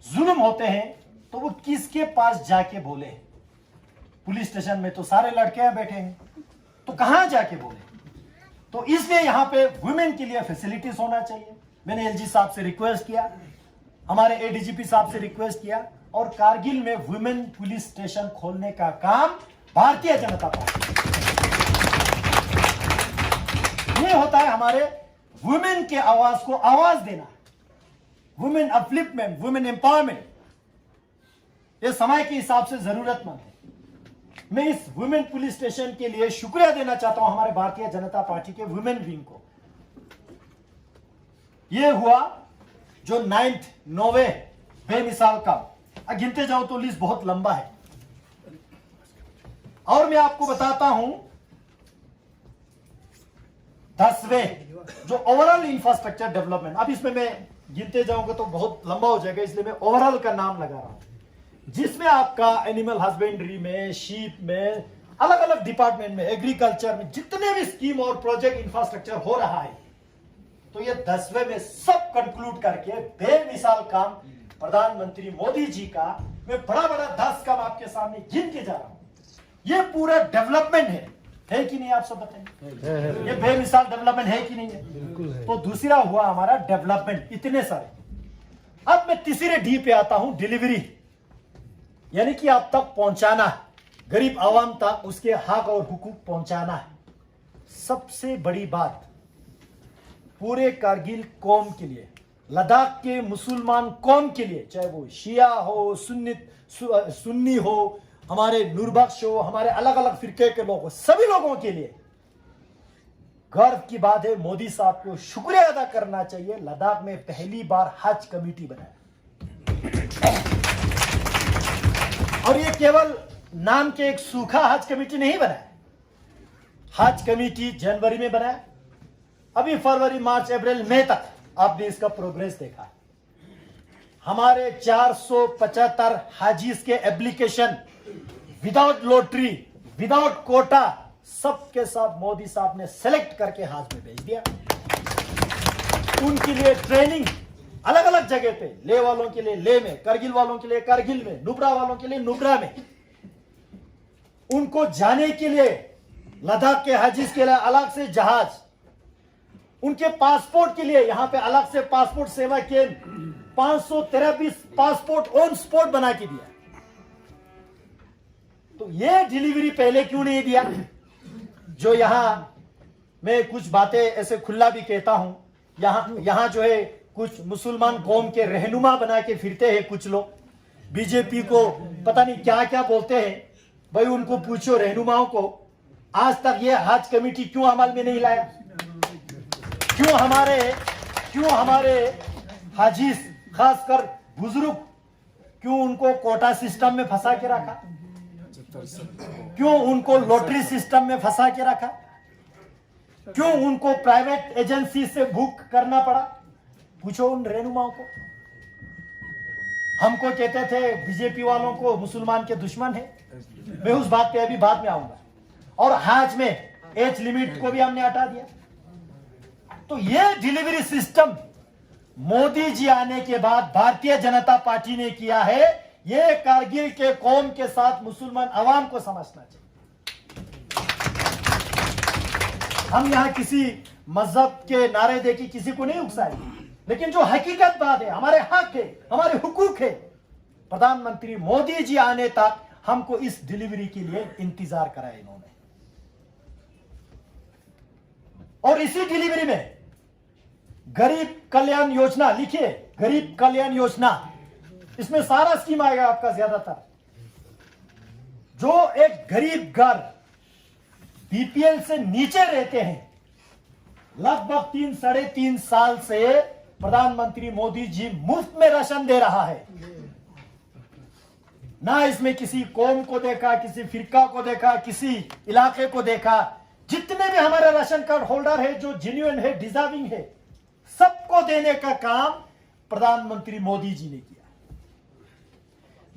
जुल्म होते हैं तो वो किसके पास जाके बोले। पुलिस स्टेशन में तो सारे लड़के बैठे हैं, तो कहां जाके बोले। तो इसलिए यहां पे वुमेन के लिए फैसिलिटीज होना चाहिए। मैंने एलजी साहब से रिक्वेस्ट किया, हमारे एडीजीपी साहब से रिक्वेस्ट किया, और कारगिल में वुमेन पुलिस स्टेशन खोलने का काम भारतीय जनता पार्टी, ये होता है हमारे वुमेन के आवाज को आवाज देना, वुमेन अपलिफ्टमेंट, वुमेन एम्पावरमेंट, ये समय के हिसाब से जरूरतमंद है। मैं इस वुमेन पुलिस स्टेशन के लिए शुक्रिया देना चाहता हूं हमारे भारतीय जनता पार्टी के वुमेन विंग को। यह हुआ जो 9वें बेमिसाल काम। गिनते जाओ तो लिस्ट बहुत लंबा है। और मैं आपको बताता हूं 10वें जो ओवरऑल इंफ्रास्ट्रक्चर डेवलपमेंट। अब इसमें मैं गिनते जाऊंगा तो बहुत लंबा हो जाएगा, इसलिए मैं ओवरऑल का नाम लगा रहा हूं, जिसमें आपका एनिमल हस्बेंड्री में, शीप में, अलग अलग डिपार्टमेंट में, एग्रीकल्चर में जितने भी स्कीम और प्रोजेक्ट इंफ्रास्ट्रक्चर हो रहा है, तो ये 10वें में सब कंक्लूड करके बेमिसाल काम प्रधानमंत्री मोदी जी का मैं बड़ा बड़ा 10 काम आपके सामने गिन के जा रहा हूं। ये पूरा डेवलपमेंट है कि नहीं, आप सब बताएं। ये बेमिसाल डेवलपमेंट है कि नहीं है? तो दूसरा हुआ हमारा डेवलपमेंट, इतने सारे। अब मैं तीसरे डी पे आता हूं, डिलीवरी, यानी कि आप तक पहुंचाना, गरीब आवाम तक उसके हक और हुकूक पहुंचाना है। सबसे बड़ी बात पूरे कारगिल कौम के लिए, लद्दाख के मुसलमान कौम के लिए, चाहे वो शिया हो, सुन्नी हो, हमारे नूरबख्श हो, हमारे अलग अलग फिरके के लोग हो, सभी लोगों के लिए गर्व की बात है। मोदी साहब को शुक्रिया अदा करना चाहिए, लद्दाख में पहली बार हज कमेटी बनाया। और ये केवल नाम के एक सूखा हज कमेटी नहीं बनाया, हज कमेटी जनवरी में बनाया, अभी फरवरी, मार्च, अप्रैल, मई तक आपने इसका प्रोग्रेस देखा। हमारे 475 हाजीज के application without lottery, without quota, सबके साथ मोदी साहब ने सेलेक्ट करके हज में भेज दिया। उनके लिए ट्रेनिंग अलग अलग जगह पे, ले वालों के लिए ले में, करगिल वालों के लिए करगिल में, नुब्रा वालों के लिए नुब्रा में। उनको जाने के लिए लद्दाख के हाजीज के लिए अलग से जहाज, उनके पासपोर्ट के लिए यहां पे अलग से पासपोर्ट सेवा केंद्र, 523 पासपोर्ट ऑन स्पॉट बना के दिया। तो ये डिलीवरी पहले क्यों नहीं दिया? जो यहां मैं कुछ बातें ऐसे खुला भी कहता हूं, यहां जो है कुछ मुसलमान कौम के रहनुमा बना के फिरते हैं कुछ लोग, बीजेपी को पता नहीं क्या क्या बोलते हैं। भाई उनको पूछो रहनुमाओं को, आज तक ये हज कमेटी क्यों अमल में नहीं लाया? क्यों हमारे हाजीज, खासकर बुजुर्ग, क्यों उनको कोटा सिस्टम में फंसा के रखा? क्यों उनको लॉटरी सिस्टम में फंसा के रखा? क्यों उनको प्राइवेट एजेंसी से बुक करना पड़ा? पूछो उन रहनुमाओं को। हमको कहते थे बीजेपी वालों को मुसलमान के दुश्मन है, मैं उस बात पे अभी बाद में आऊंगा। और हज में एज लिमिट को भी हमने हटा दिया। तो ये डिलीवरी सिस्टम मोदी जी आने के बाद भारतीय जनता पार्टी ने किया है। ये कारगिल के कौम के साथ मुसलमान अवाम को समझना चाहिए। हम यहां किसी मजहब के नारे देके किसी को नहीं उकसाएंगे, लेकिन जो हकीकत बात है, हमारे हक है, हमारे हुकूक है, प्रधानमंत्री मोदी जी आने तक हमको इस डिलीवरी के लिए इंतजार कराया इन्होंने। और इसी डिलीवरी में गरीब कल्याण योजना, लिखिए गरीब कल्याण योजना, इसमें सारा स्कीम आएगा आपका। ज्यादातर जो एक गरीब घर बीपीएल से नीचे रहते हैं लगभग 3-3.5 साल से प्रधानमंत्री मोदी जी मुफ्त में राशन दे रहा है। ना इसमें किसी कौम को देखा, किसी फिरका को देखा, किसी इलाके को देखा। जितने भी हमारे राशन कार्ड होल्डर है जो जेन्युइन है, डिजर्विंग है, सबको देने का काम प्रधानमंत्री मोदी जी ने किया।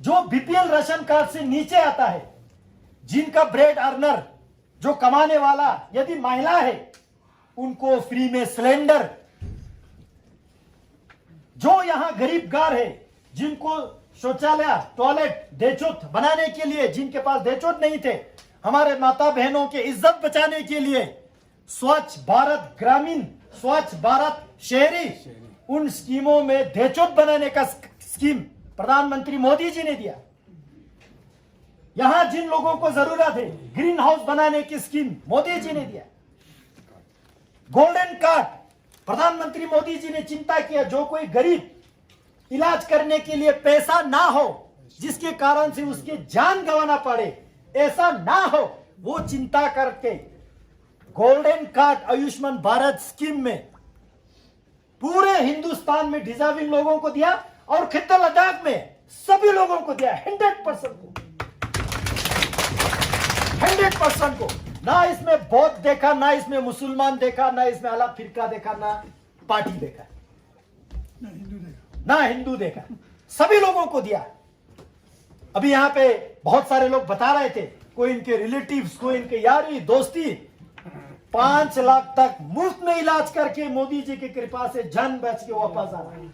जो बीपीएल राशन कार्ड से नीचे आता है, जिनका ब्रेड अर्नर, जो कमाने वाला यदि महिला है, उनको फ्री में सिलेंडर। जो यहां गरीब गार है, जिनको शौचालय, टॉयलेट, देचोत बनाने के लिए, जिनके पास देचोत नहीं थे, हमारे माता बहनों के इज्जत बचाने के लिए स्वच्छ भारत ग्रामीण, स्वच्छ भारत शहरी, उन स्कीमों में देचोत बनाने का स्कीम प्रधानमंत्री मोदी जी ने दिया। यहां जिन लोगों को जरूरत है, ग्रीन हाउस बनाने की स्कीम मोदी जी ने दिया। गोल्डन कार्ड प्रधानमंत्री मोदी जी ने चिंता किया। जो कोई गरीब इलाज करने के लिए पैसा ना हो, जिसके कारण से उसके जान गंवाना पड़े, ऐसा ना हो, वो चिंता करके golden card Ayushman Bharat scheme में पूरे हिंदुस्तान में डिजर्विंग लोगों को दिया और खित्ते लद्दाख में सभी लोगों को दिया। 100% को, 100% को। ना इसमें बौद्ध देखा, ना इसमें मुसलमान देखा, ना इसमें अलग फिरका देखा, ना पार्टी देखा, ना हिंदू देखा, सभी लोगों को दिया। अभी यहां पे बहुत सारे लोग बता रहे थे, कोई इनके रिलेटिव्स, कोई इनके यारी दोस्ती 5 लाख तक मुफ्त में इलाज करके मोदी जी की कृपा से जान बच के वापस आ रहा है।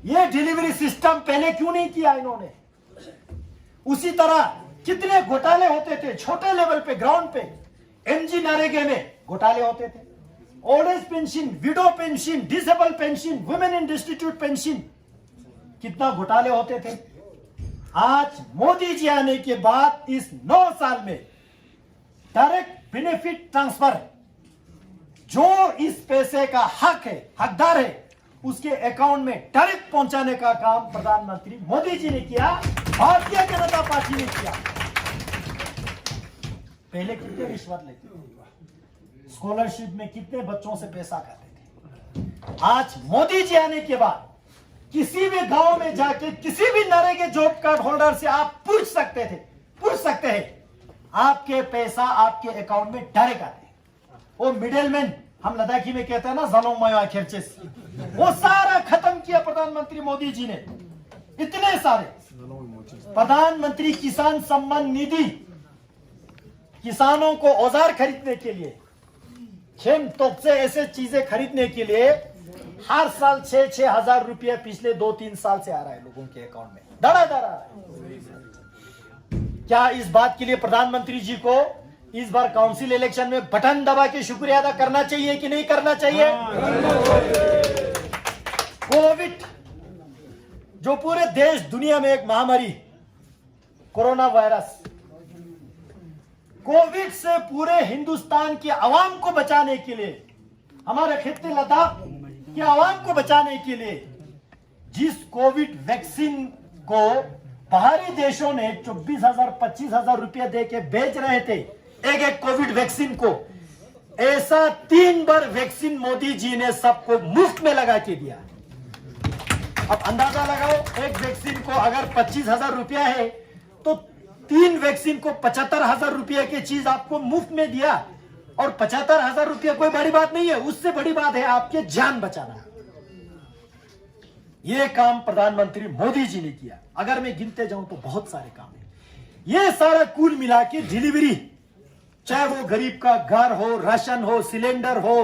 ये डिलीवरी सिस्टम पहले क्यों नहीं किया इन्होंने? उसी तरह कितने घोटाले होते थे छोटे लेवल पे, ग्राउंड पे। एमजी नरेगा में घोटाले होते थे, old age pension, window pension, disable pension, women in distribute pension, कितना घोटाले होते थे। आज मोदी जी आने के बाद इस 9 साल में डायरेक्ट बेनिफिट ट्रांसफर, जो इस पैसे का हक है, हकदार है, उसके अकाउंट में डायरेक्ट पहुंचाने का काम प्रधानमंत्री मोदी जी ने किया, भारतीय जनता पार्टी ने किया। पहले कितने रिश्वत लेते थे, स्कॉलरशिप में कितने बच्चों से पैसा खाते थे। आज मोदी जी आने के बाद किसी भी गांव में जाके किसी भी नरेगा जॉब कार्ड होल्डर से आप पूछ सकते हैं, आपके पैसा आपके अकाउंट में डायरेक्ट आते हैं। वो मिडिलमैन, हम लद्दाखी में कहते हैं ना, जलोमया खर्चेस, वो सारा खत्म किया प्रधानमंत्री मोदी जी ने। इतने सारे प्रधानमंत्री किसान सम्मान निधि, किसानों को औजार खरीदने के लिए, खेम तोप से ऐसे चीजें खरीदने के लिए हर साल 6-6 हजार रुपया पिछले 2-3 साल से आ रहा है लोगों के अकाउंट में, धड़ाधड़ आ रहा है। क्या इस बात के लिए प्रधानमंत्री जी को इस बार काउंसिल इलेक्शन में बटन दबा के शुक्रिया अदा करना चाहिए कि नहीं करना चाहिए? कोविड, जो पूरे देश दुनिया में एक महामारी, कोरोना वायरस, कोविड से पूरे हिंदुस्तान की आवाम को बचाने के लिए, हमारे खित्ते लद्दाख की आवाम को बचाने के लिए, जिस कोविड वैक्सीन को बाहरी देशों ने 24,000-25,000 रुपया दे के बेच रहे थे एक कोविड वैक्सीन को, ऐसा 3 बार वैक्सीन मोदी जी ने सबको मुफ्त में लगा के दिया। अब अंदाजा लगाओ, एक वैक्सीन को अगर 25,000 रुपया है तो 3 वैक्सीन को 75,000 रुपया की चीज आपको मुफ्त में दिया। और 75,000 रुपया कोई बड़ी बात नहीं है, उससे बड़ी बात है आपके जान बचाना। यह काम प्रधानमंत्री मोदी जी ने किया। अगर मैं गिनते जाऊं तो बहुत सारे काम है। यह सारा कुल मिला के डिलीवरी, चाहे वो गरीब का घर हो, राशन हो, सिलेंडर हो,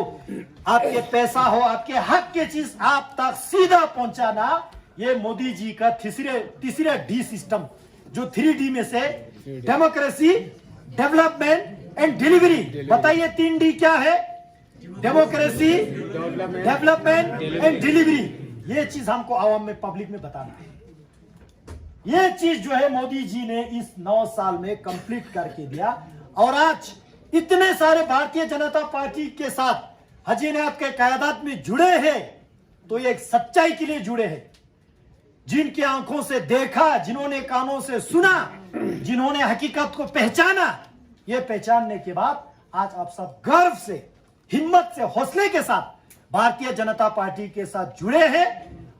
आपके पैसा हो, आपके हक की चीज आप तक सीधा पहुंचाना, ये मोदी जी का तीसरा डी सिस्टम, जो 3D में से डेमोक्रेसी, डेवलपमेंट एंड डिलीवरी। बताइए 3D क्या है? Democracy, development and delivery. ये चीज हमको आवाम में, पब्लिक में बताना है। ये चीज जो है मोदी जी ने इस 9 साल में कंप्लीट करके दिया। और आज इतने सारे भारतीय जनता पार्टी के साथ हजीनात के क़यादत में जुड़े हैं, तो ये एक सच्चाई के लिए जुड़े हैं। जिनकी आंखों से देखा, जिन्होंने कानों से सुना, जिन्होंने हकीकत को पहचाना, ये पहचानने के बाद आज आप सब गर्व से हिम्मत से, हौसले के साथ भारतीय जनता पार्टी के साथ जुड़े हैं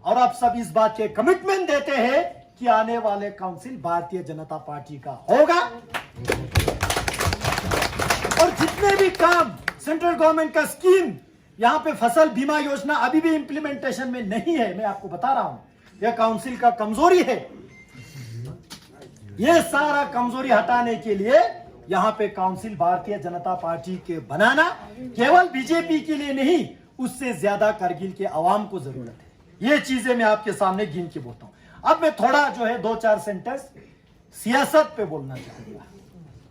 और आप सब इस बात के कमिटमेंट देते हैं कि आने वाले काउंसिल भारतीय जनता पार्टी का होगा और जितने भी काम सेंट्रल गवर्नमेंट का स्कीम, यहां पे फसल बीमा योजना अभी भी इंप्लीमेंटेशन में नहीं है, मैं आपको बता रहा हूं, यह काउंसिल का कमजोरी है। यह सारा कमजोरी हटाने के लिए यहां पे काउंसिल भारतीय जनता पार्टी के बनाना केवल बीजेपी के लिए नहीं, उससे ज्यादा कारगिल के अवाम को जरूरत है। ये चीजें मैं आपके सामने गिन के बोलता हूं। अब मैं थोड़ा जो है 2-4 सेंटेंस सियासत पे बोलना चाहूंगा।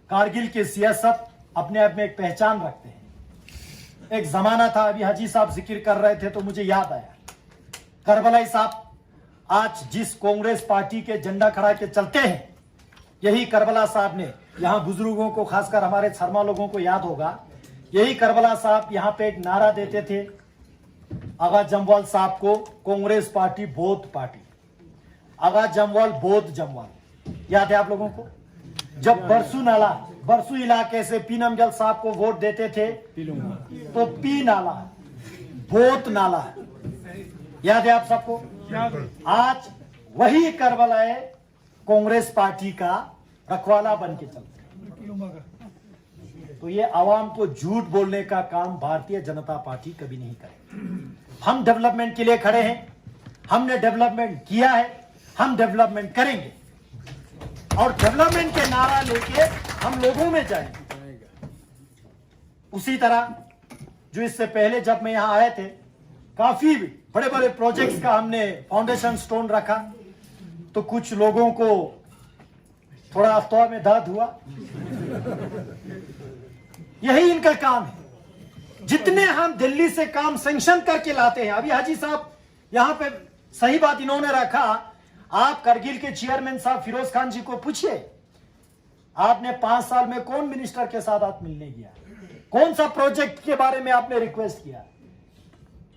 कारगिल के सियासत अपने आप में एक पहचान रखते हैं। एक जमाना था, अभी हाजी साहब जिक्र कर रहे थे तो मुझे याद आया, करबलाई साहब आज जिस कांग्रेस पार्टी के झंडा खड़ा के चलते हैं, यही करबला साहब ने, यहां बुजुर्गों को खासकर हमारे शर्मा लोगों को याद होगा, यही करबला साहब यहां पे एक नारा देते थे, आगा जमवाल साहब को कांग्रेस पार्टी बौद्ध पार्टी, आगा जमवाल बौद्ध जमवाल, याद है आप लोगों को? जब बरसू इलाके से पी नमजल साहब को वोट देते थे तो पी नाला, बोत नाला, याद है आप सबको? आज वही करबलाए कांग्रेस पार्टी का रखवाला बन के चलते। तो ये आवाम को झूठ बोलने का काम भारतीय जनता पार्टी कभी नहीं करेगी। हम डेवलपमेंट के लिए खड़े हैं, हमने डेवलपमेंट किया है, हम डेवलपमेंट करेंगे और डेवलपमेंट के नारा लेके हम लोगों में जाएंगे। उसी तरह जो इससे पहले जब मैं यहां आए थे, काफी बड़े बड़े प्रोजेक्ट्स का हमने फाउंडेशन स्टोन रखा, तो कुछ लोगों को थोड़ा अफवाह में दर्द हुआ। यही इनका काम है। जितने हम दिल्ली से काम सैंक्शन करके लाते हैं, अभी हाजी साहब यहां पे सही बात इन्होंने रखा, आप करगिल के चेयरमैन साहब फिरोज खान जी को पूछिए, आपने 5 साल में कौन मिनिस्टर के साथ आप मिलने गया, कौन सा प्रोजेक्ट के बारे में आपने रिक्वेस्ट किया,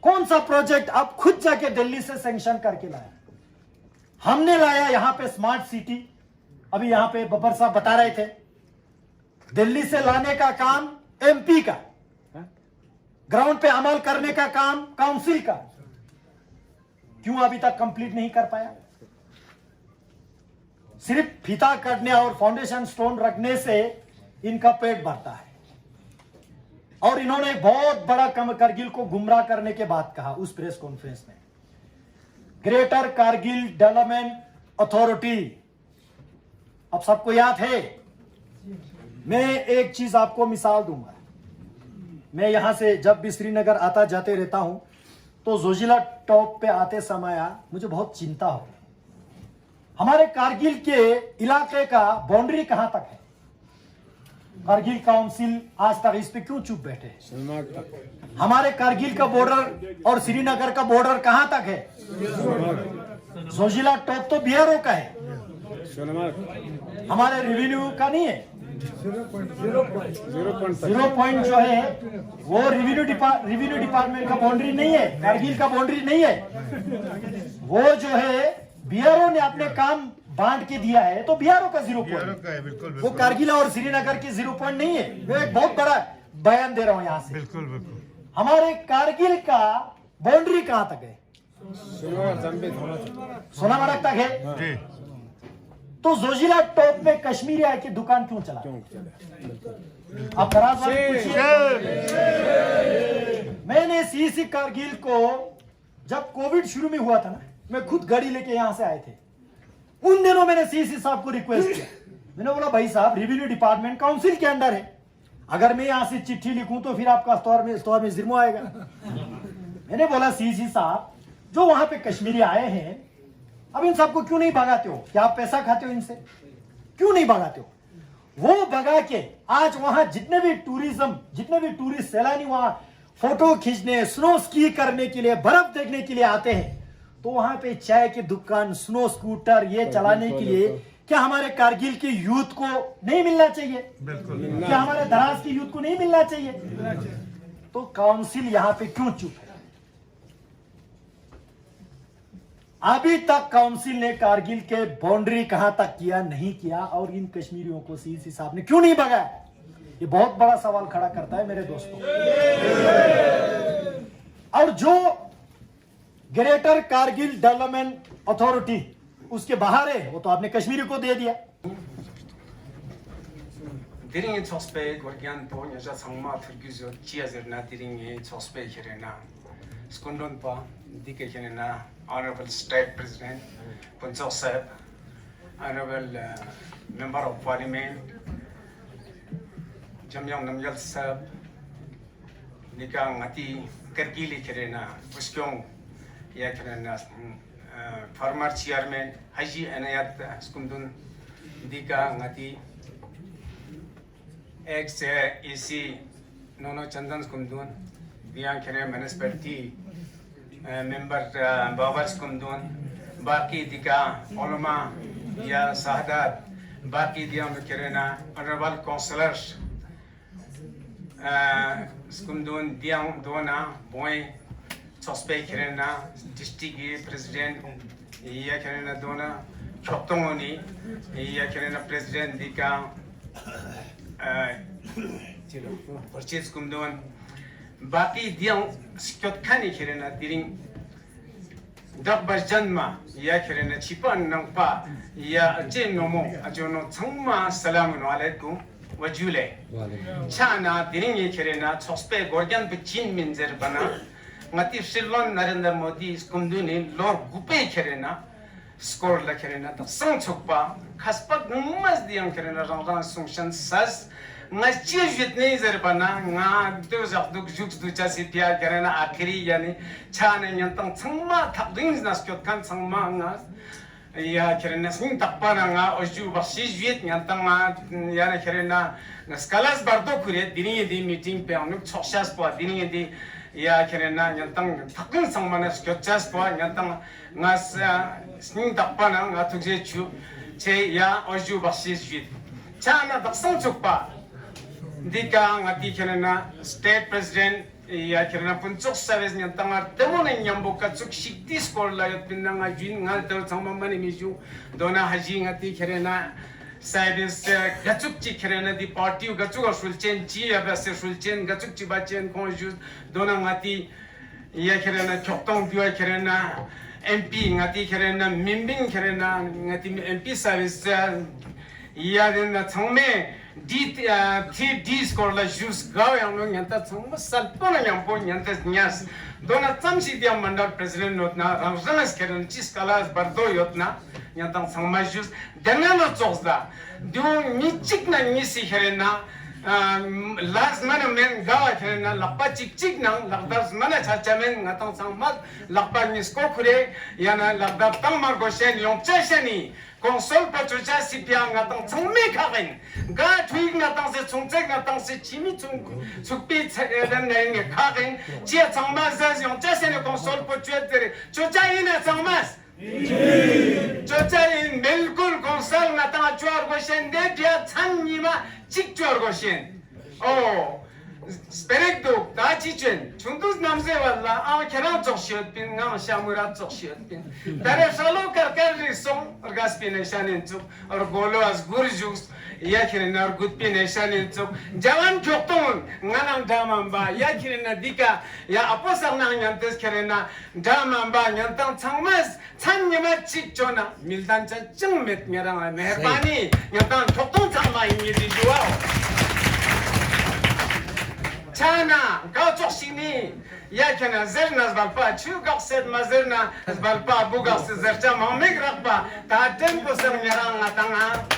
कौन सा प्रोजेक्ट आप खुद जाके दिल्ली से सैंक्शन करके लाया? हमने लाया यहां पे स्मार्ट सिटी, अभी यहां पे बब्बर साहब बता रहे थे, दिल्ली से लाने का काम एमपी का, ग्राउंड पे अमल करने का काम काउंसिल का, क्यों अभी तक कंप्लीट नहीं कर पाया? सिर्फ फीता काटने और फाउंडेशन स्टोन रखने से इनका पेट भरता है। और इन्होंने बहुत बड़ा करगिल को गुमराह करने के बाद कहा उस प्रेस कॉन्फ्रेंस में, ग्रेटर कारगिल डेवलपमेंट अथॉरिटी, अब सबको याद है। मैं एक चीज आपको मिसाल दूंगा, मैं यहां से जब भी श्रीनगर आता जाते रहता हूं तो जोजिला टॉप पे आते समय मुझे बहुत चिंता हो, हमारे कारगिल के इलाके का बाउंड्री कहां तक है? कारगिल काउंसिल आज तक इस पे क्यों चुप बैठे? हमारे कारगिल का बॉर्डर और श्रीनगर का बॉर्डर कहां तक है? जोजिला टॉप तो बिहारों का है, हमारे रेवेन्यू का नहीं है। 0 पॉइंट जो है वो रेवेन्यू डिपार्टमेंट का बाउंड्री नहीं है, कारगिल का बाउंड्री नहीं है। वो जो है बिहारों ने अपने काम बांट के दिया है, तो बिहारों का 0 पॉइंट, वो कारगिल और श्रीनगर की 0 पॉइंट नहीं है। मैं एक बहुत बड़ा बयान दे रहा हूं यहां से। बिल्कुल। हमारे कारगिल का बाउंड्री कहां तक है? सोनामर्ग तक है। तो जोजिला टॉप में कश्मीरी आय की दुकान क्यों चला? आप दराज वाले पूछिए। मैंने सीसी कारगिल को जब कोविड शुरू में हुआ था ना, मैं खुद गाड़ी लेके यहां से आए थे, उन दिनों मैंने सीसी साहब को रिक्वेस्ट किया, मैंने बोला भाई साहब रेवेन्यू डिपार्टमेंट काउंसिल के अंडर है, अगर मैं यहां से चिट्ठी लिखूं तो फिर आपका स्टोर में जिर्मो आएगा। मैंने बोला सीसी साहब जो वहां पे कश्मीरी आए हैं, अब इन सबको क्यों नहीं भगाते हो? क्या आप पैसा खाते हो इनसे? क्यों नहीं भगाते हो? वो भगा के आज वहां जितने भी टूरिस्ट सैलानी वहां फोटो खींचने, स्नो स्की करने के लिए, बर्फ देखने के लिए आते हैं, तो वहां पे चाय की दुकान, स्नो स्कूटर ये चलाने के लिए क्या हमारे कारगिल के यूथ को नहीं मिलना चाहिए? बिल्कुल। क्या हमारे दराज के यूथ को नहीं मिलना चाहिए? तो काउंसिल यहां पे क्यों चुप है? अभी तक काउंसिल ने कारगिल के बाउंड्री कहां तक किया, नहीं किया, और इन कश्मीरियों को सीसी साहब ने क्यों नहीं भगाया? ये बहुत बड़ा सवाल खड़ा करता है मेरे दोस्तों। और जो ग्रेटर कारगिल डेवलपमेंट अथॉरिटी उसके बाहर है, वो तो आपने कश्मीरी को दे दिया। Diringi chospe gorgian to nyaja sangma thurgizo chiazerna diringi chospe hirena skundon pa dike hirena Honorable State President Punjab Sahib, Honorable Member of Parliament Jamyang Namgyal Sahib, nika ngati Kargili hirena usyong ya hirena Farmer Chairman Haji Anayat skundon dika ngati ex EC Nono Chandan Skundun, Bian Kene Municipality member Babar Skundun, Baki Dika, Oloma, Ya Sahadat, Baki Diam Kerena, Honorable Councillors Skundun, Diam Dona, Boy, Sospe Kerena, District President, Ya Kerena Dona, Chotongoni, Ya Kerena President Dika. Purchase kumdon baki diang skot khani khirena diring dabba janma ya khirena chipan nangpa ya jen nomo ajono changma salamu alaikum wajule chana diring ye khirena chospe gorgan bichin minzer bana ngati shilon Narendra Modi kumduni lor gupe khirena score la khirena ta sang chokpa khaspa gummas diang khirena rang sungshan sas ngas chia jitne zerbana nga do zak duk juk du cha si pia kerena akhiri yani chane nyantang changma thakding nas kyot kan changma nga ya kerena sing takpana nga oju bashi jit nyantang nga yana kerena skalas bardo kure dini di meeting pe anu choshas po dini di ya kerena nyantang thakding changma nas kyot chas po nyantang ngas sing takpana nga tuje chu che ya oju bashi jit chana daksang chukpa Dika ngati kerana State President ya kerana puncuk service nyantangar temo na nyambo katsuk shikti skor la yat pinna nga jin ngal tar changma mani miju dona haji ngati kerana service katsuk chi kerana di party katsuk sulchen chi abase sulchen katsuk chi bachen konjus dona ngati ya kerana choktong diwa kerana MP ngati kerana mimbing kerana ngati MP service ya dena changme D score la jus gaw yang no nyanta changma salpona nyampo nyanta nyas dona chamsi dia mandal president notna ramzanas keren chis kalas bardo yotna nyanta changma jus denana chosda do nichik na nisi herena last mana men gawa herena lappa chik chik nang lakdas mana chachamen ngatang changma lappa nisko khure yana lakda tamar goshen yongcha shani Console pachucha sipia ngatang chungme khagen ga thuig ngatang se chungchek ngatang se chimi chung chukpi dan nge khagen chia changma sa yong cha se ne console pachuet tere chocha ina changmas chocha in bilkul console ngatang chuar go shen de dia changnima chik chuar go shen oh Sperek duk da chichen chunduz namze walla ama keran chokshiyot bin ngam shamurat chokshiyot bin dare shalo karkar risong orgas bin neshanin chuk or golo as gurjus yakirin ar gut bin neshanin chuk jawan chokton nganam damam ba yakirin dika ya aposang nang nyantes kerena damam ba nyantang changmas channyama chikchona mildan cha chungmet ngerang mehbani nyantang chokton changma imidi juao Chana, gauchok sini, ya kena zerna zbalpa, chu gakset mazerna zbalpa, bugas zercha mamig rakpa, ta tempo sang nyarang ngatanga,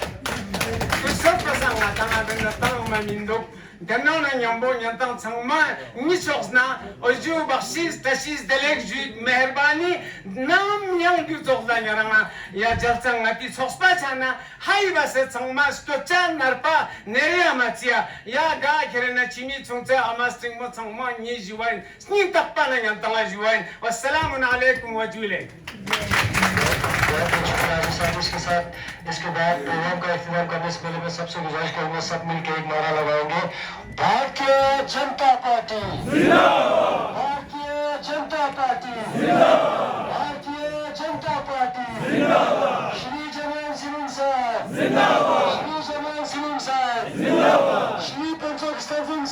kusot pasang ngatanga dengan tang maminduk, ganau na nyambo nyantang changma, nisoksna, oju baksis tasis delek jud meherbani, nam yang guzok da nyaranga, ya jalchang ngati sokspa chana, hai base changma skochan narpa, neria macia, ya ga kerena chimi chungcha amastring mo changma ni juwain, sni takpa na nyantanga juwain, wassalamu alaikum wa jule. इसके साथ इसके बाद programme का इख्तिताम करने से पहले मैं सबसे गुजारिश करूंगा सब मिलकर एक नारा लगाएंगे Bharatiya Janata party Bharatiya Janata party Bharatiya Janata party Shri जवान सिंह साहब श्री जवान सिंह साहब श्री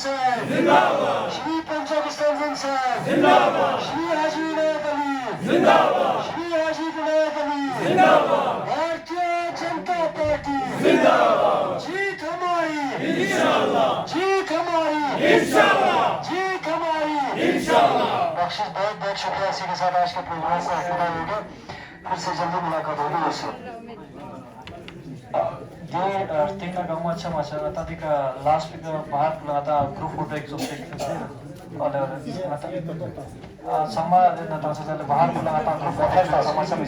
साहब जिंदाबाद, श्री पंचकिस्तान जन साहब जिंदाबाद, श्री हाजी विनायक अली जिंदाबाद, श्री हाजी विनायक अली जिंदाबाद, भारतीय जनता पार्टी जिंदाबाद, जीत हमारी इंशाअल्लाह, जीत हमारी इंशाअल्लाह, जीत हमारी इंशाअल्लाह। बख्शिश बहुत बहुत शुक्रिया। इसी के साथ आज के प्रोग्राम से विदा होंगे, फिर से जल्दी मुलाकात होगी दोस्तों। Dia tinggal kamu macam-macam tadi ke last week bahar kelata group photo एक सोचते oleh sama datang saja bahar kelata group photo sama-sama